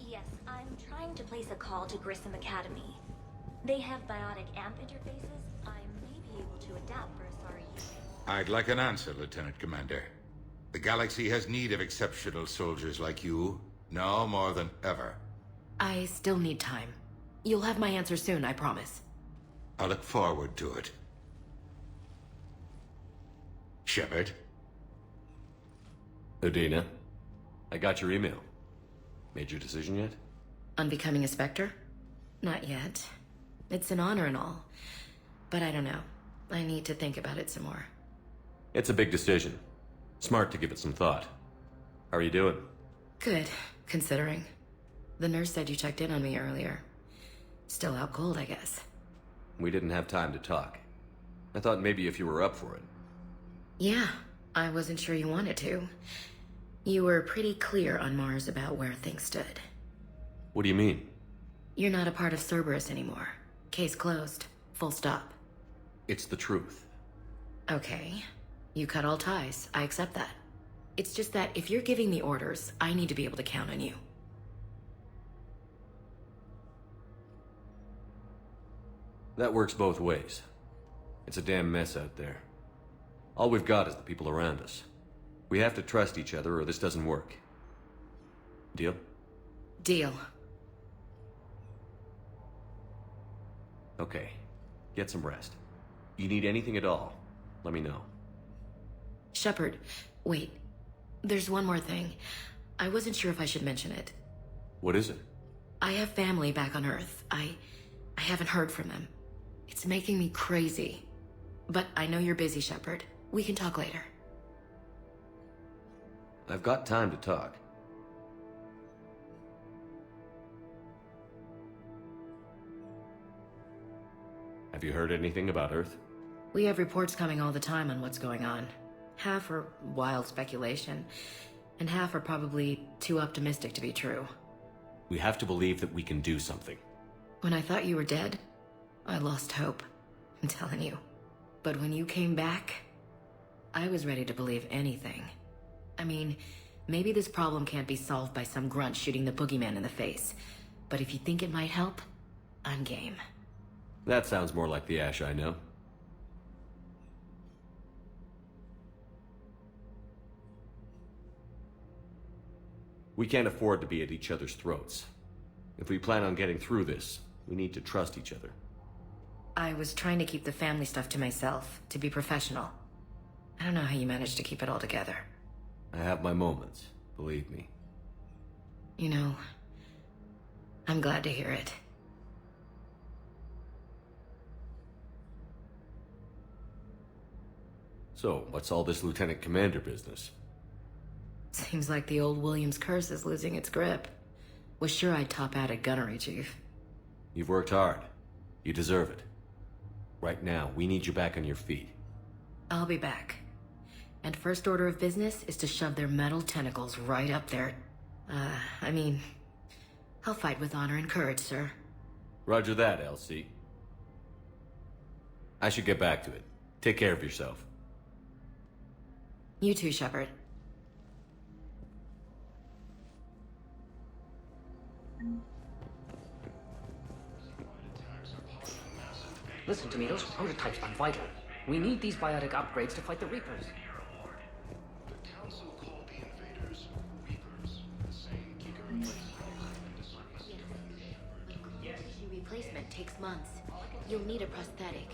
Yes, I'm trying to place a call to Grissom Academy. They have biotic amp interfaces. I may be able to adapt for a sorry use. I'd like an answer, Lieutenant Commander. The galaxy has need of exceptional soldiers like you, now more than ever. I still need time. You'll have my answer soon, I promise. I look forward to it. Shepard? Udina, I got your email. Made your decision yet? On becoming a Spectre? Not yet. It's an honor and all. But I don't know. I need to think about it some more. It's a big decision. Smart to give it some thought. How are you doing? Good, considering. The nurse said you checked in on me earlier. Still out cold, I guess. We didn't have time to talk. I thought maybe if you were up for it. Yeah, I wasn't sure you wanted to. You were pretty clear on Mars about where things stood. What do you mean? You're not a part of Cerberus anymore. Case closed. Full stop. It's the truth. Okay. You cut all ties. I accept that. It's just that if you're giving me orders, I need to be able to count on you. That works both ways. It's a damn mess out there. All we've got is the people around us. We have to trust each other or this doesn't work. Deal? Deal. Okay. Get some rest. You need anything at all, let me know. Shepard, wait. There's one more thing. I wasn't sure if I should mention it. What is it? I have family back on Earth. I haven't heard from them. It's making me crazy. But I know you're busy, Shepard. We can talk later. I've got time to talk. Have you heard anything about Earth? We have reports coming all the time on what's going on. Half are wild speculation, and half are probably too optimistic to be true. We have to believe that we can do something. When I thought you were dead, I lost hope. I'm telling you. But when you came back, I was ready to believe anything. I mean, maybe this problem can't be solved by some grunt shooting the boogeyman in the face. But if you think it might help, I'm game. That sounds more like the Ash I know. We can't afford to be at each other's throats. If we plan on getting through this, we need to trust each other. I was trying to keep the family stuff to myself, to be professional. I don't know how you managed to keep it all together. I have my moments, believe me. You know, I'm glad to hear it. So, what's all this Lieutenant Commander business? Seems like the old Williams curse is losing its grip. Was sure I'd top out at gunnery, Chief. You've worked hard. You deserve it. Right now, we need you back on your feet. I'll be back. And first order of business is to shove their metal tentacles right up there. I'll fight with honor and courage, sir. Roger that, LC. I should get back to it. Take care of yourself. You too, Shepard. Listen to me, those prototypes are vital. We need these biotic upgrades to fight the Reapers. The Council called the invaders Reapers, the same giga Tissue replacement takes months. You'll need a prosthetic.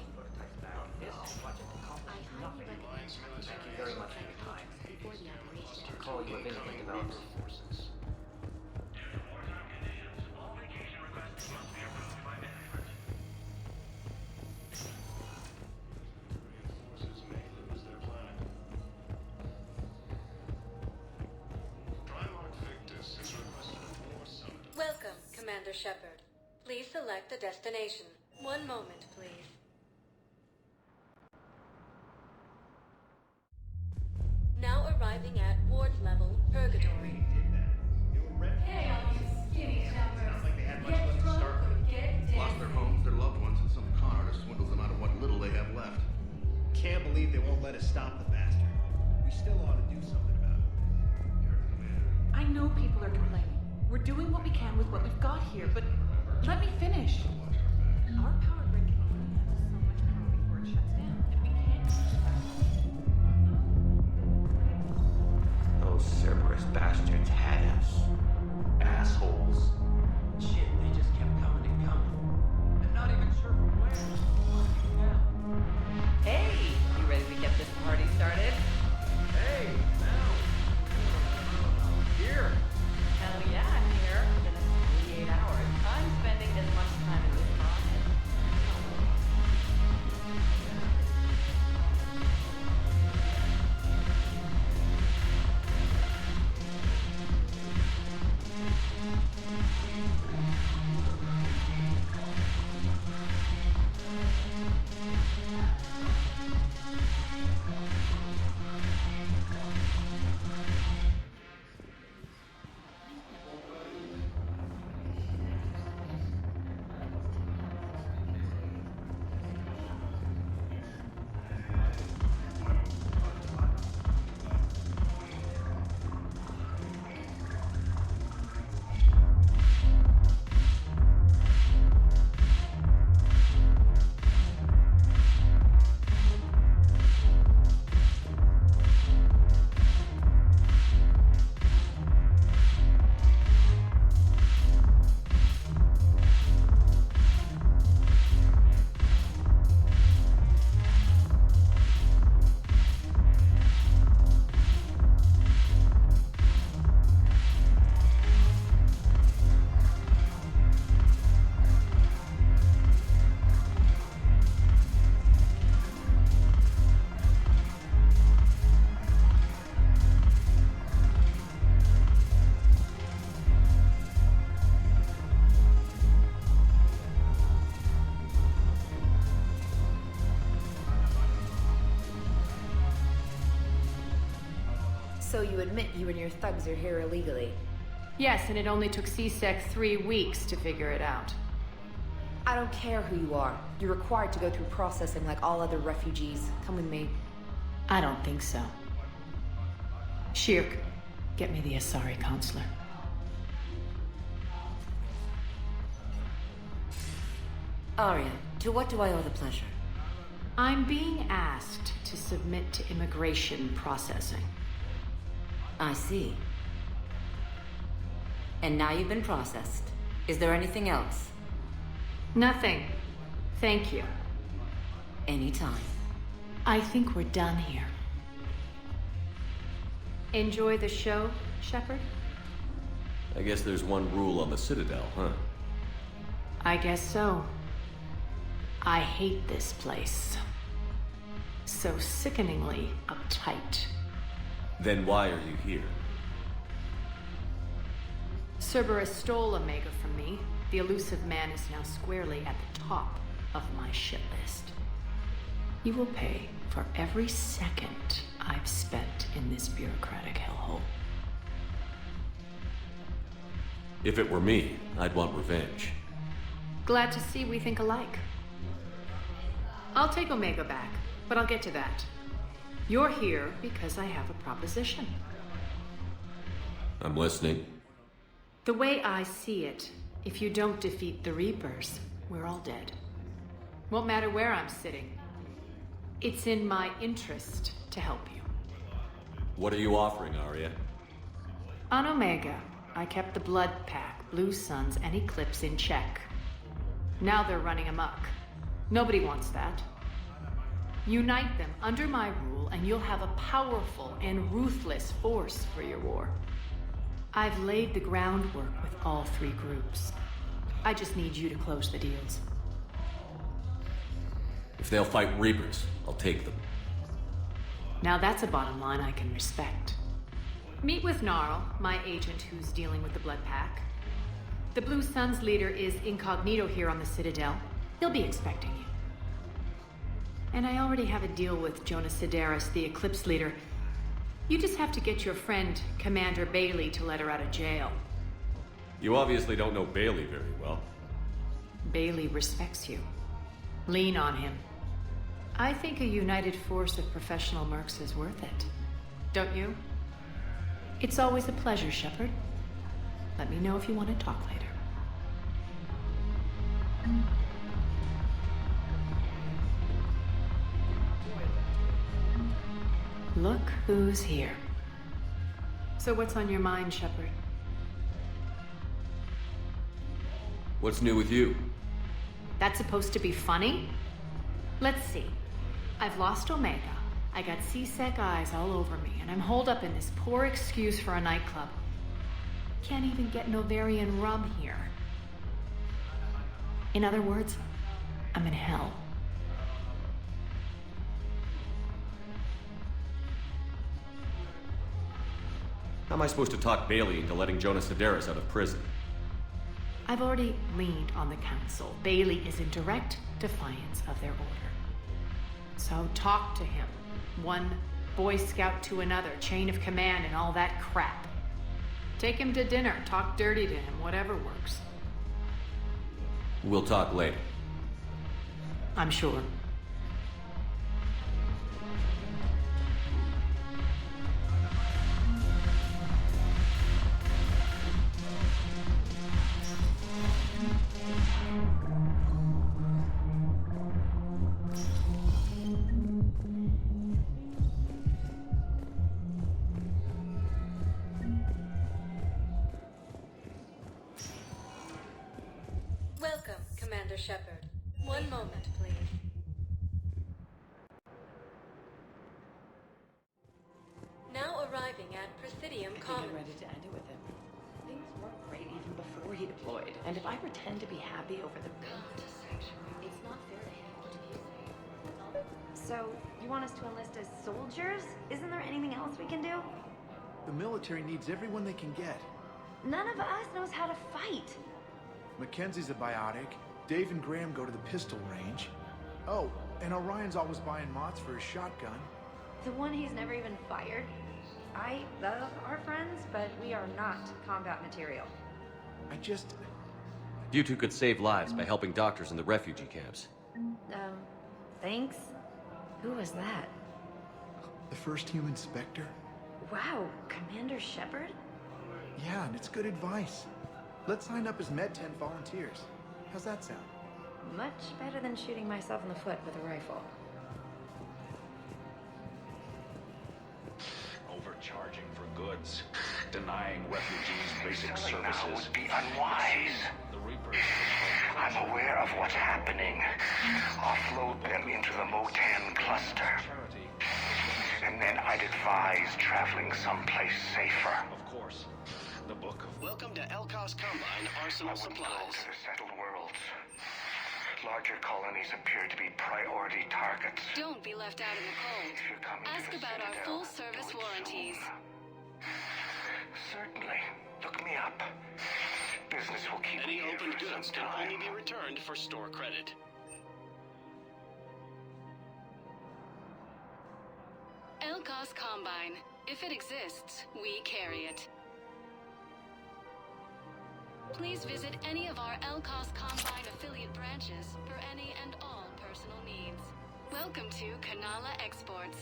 Thank you very much for your time. I'll call you if anything develops. Welcome, Commander Shepard. Please select a destination. One moment, please. Now arriving at ward level Purgatory. Hey, all you skinny jumpers. Like they had much left to start with. Lost their homes, their loved ones, and some con artist swindles them out of what little they have left. Can't believe they won't let us stop the bastard. We still ought to do something about it. I know people are complaining. We're doing what we can with what we've got here, but let me finish. Our power grid can only handle so much power before it shuts down, and we can't use it. Those Cerberus bastards had us. Assholes. Shit, they just kept coming and coming. And not even sure from where. Hey, you ready to get this party started? Hey, now. Here. Hell yeah, I'm here. For the next 48 hours. I'm spending as much time in this process. So you admit you and your thugs are here illegally? Yes, and it only took CSEC 3 weeks to figure it out. I don't care who you are. You're required to go through processing like all other refugees. Come with me. I don't think so. Shirk, get me the Asari counselor. Arya, to what do I owe the pleasure? I'm being asked to submit to immigration processing. I see. And now you've been processed. Is there anything else? Nothing. Thank you. Anytime. I think we're done here. Enjoy the show, Shepard? I guess there's one rule on the Citadel, huh? I guess so. I hate this place. So sickeningly uptight. Then why are you here? Cerberus stole Omega from me. The elusive man is now squarely at the top of my shit list. You will pay for every second I've spent in this bureaucratic hellhole. If it were me, I'd want revenge. Glad to see we think alike. I'll take Omega back, but I'll get to that. You're here because I have a proposition. I'm listening. The way I see it, if you don't defeat the Reapers, we're all dead. Won't matter where I'm sitting. It's in my interest to help you. What are you offering, Arya? On Omega, I kept the Blood Pack, Blue Suns, and Eclipse in check. Now they're running amok. Nobody wants that. Unite them under my rule, and you'll have a powerful and ruthless force for your war. I've laid the groundwork with all three groups. I just need you to close the deals. If they'll fight Reapers, I'll take them. Now that's a bottom line I can respect. Meet with Gnarl, my agent who's dealing with the Blood Pack. The Blue Suns leader is incognito here on the Citadel. He'll be expecting you. And I already have a deal with Jonas Sidaris, the Eclipse leader. You just have to get your friend, Commander Bailey, to let her out of jail. You obviously don't know Bailey very well. Bailey respects you. Lean on him. I think a united force of professional mercs is worth it. Don't you? It's always a pleasure, Shepard. Let me know if you want to talk later. Look who's here. So what's on your mind, Shepard? What's new with you? That's supposed to be funny? Let's see. I've lost Omega. I got C-Sec eyes all over me, and I'm holed up in this poor excuse for a nightclub. Can't even get Novarian rum here. In other words, I'm in hell. How am I supposed to talk Bailey into letting Jonas Sidaris out of prison? I've already leaned on the council. Bailey is in direct defiance of their order. So talk to him. One Boy Scout to another, chain of command and all that crap. Take him to dinner, talk dirty to him, whatever works. We'll talk later. I'm sure. Welcome, Commander Shepard. One moment, please. Now arriving at Presidium Commons. I'm ready to end it with him. Things weren't great even before he deployed, and if I pretend to be happy over the it's not fair to him to be. So, you want us to enlist as soldiers? Isn't there anything else we can do? The military needs everyone they can get. None of us knows how to fight. Mackenzie's a biotic. Dave and Graham go to the pistol range. Oh, and Orion's always buying mods for his shotgun. The one he's never even fired? I love our friends, but we are not combat material. You two could save lives by helping doctors in the refugee camps. Thanks? Who was that? The first human Spectre? Wow, Commander Shepard? Yeah, and it's good advice. Let's sign up as Med 10 volunteers. How's that sound? Much better than shooting myself in the foot with a rifle. Overcharging for goods, denying refugees basic services. Would be unwise. The Reapers I'm aware of what's happening. Offload them into the Motan cluster. And then I'd advise traveling someplace safer. Of course. The book of... Welcome to Elkos Combine Arsenal I wouldn't go Supplies. to the settled worlds. Larger colonies appear to be priority targets. Don't be left out in the cold. If you're coming Ask to the about our Citadel, full-service do it warranties. soon. Certainly. Look me up. Business will keep Any me here opened for some goods can time. only be returned for store credit. Elkos Combine. If it exists, we carry it. Please visit any of our Elkos Combine affiliate branches for any and all personal needs. Welcome to Kanala Exports.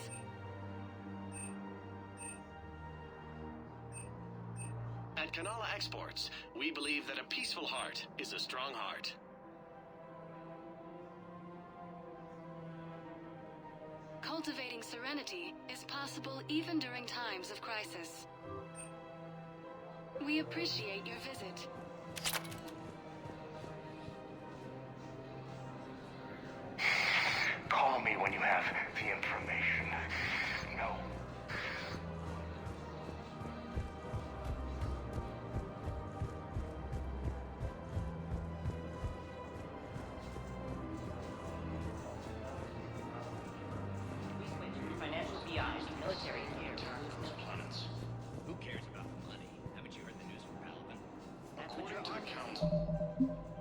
At Kanala Exports, we believe that a peaceful heart is a strong heart. Cultivating serenity is possible even during times of crisis. We appreciate your visit. Call me when you have the information. No. We switched from financial BI to military gear. Planets. Who cares about the money? Haven't you heard the news from Palvin? That's what you're According to the on. count,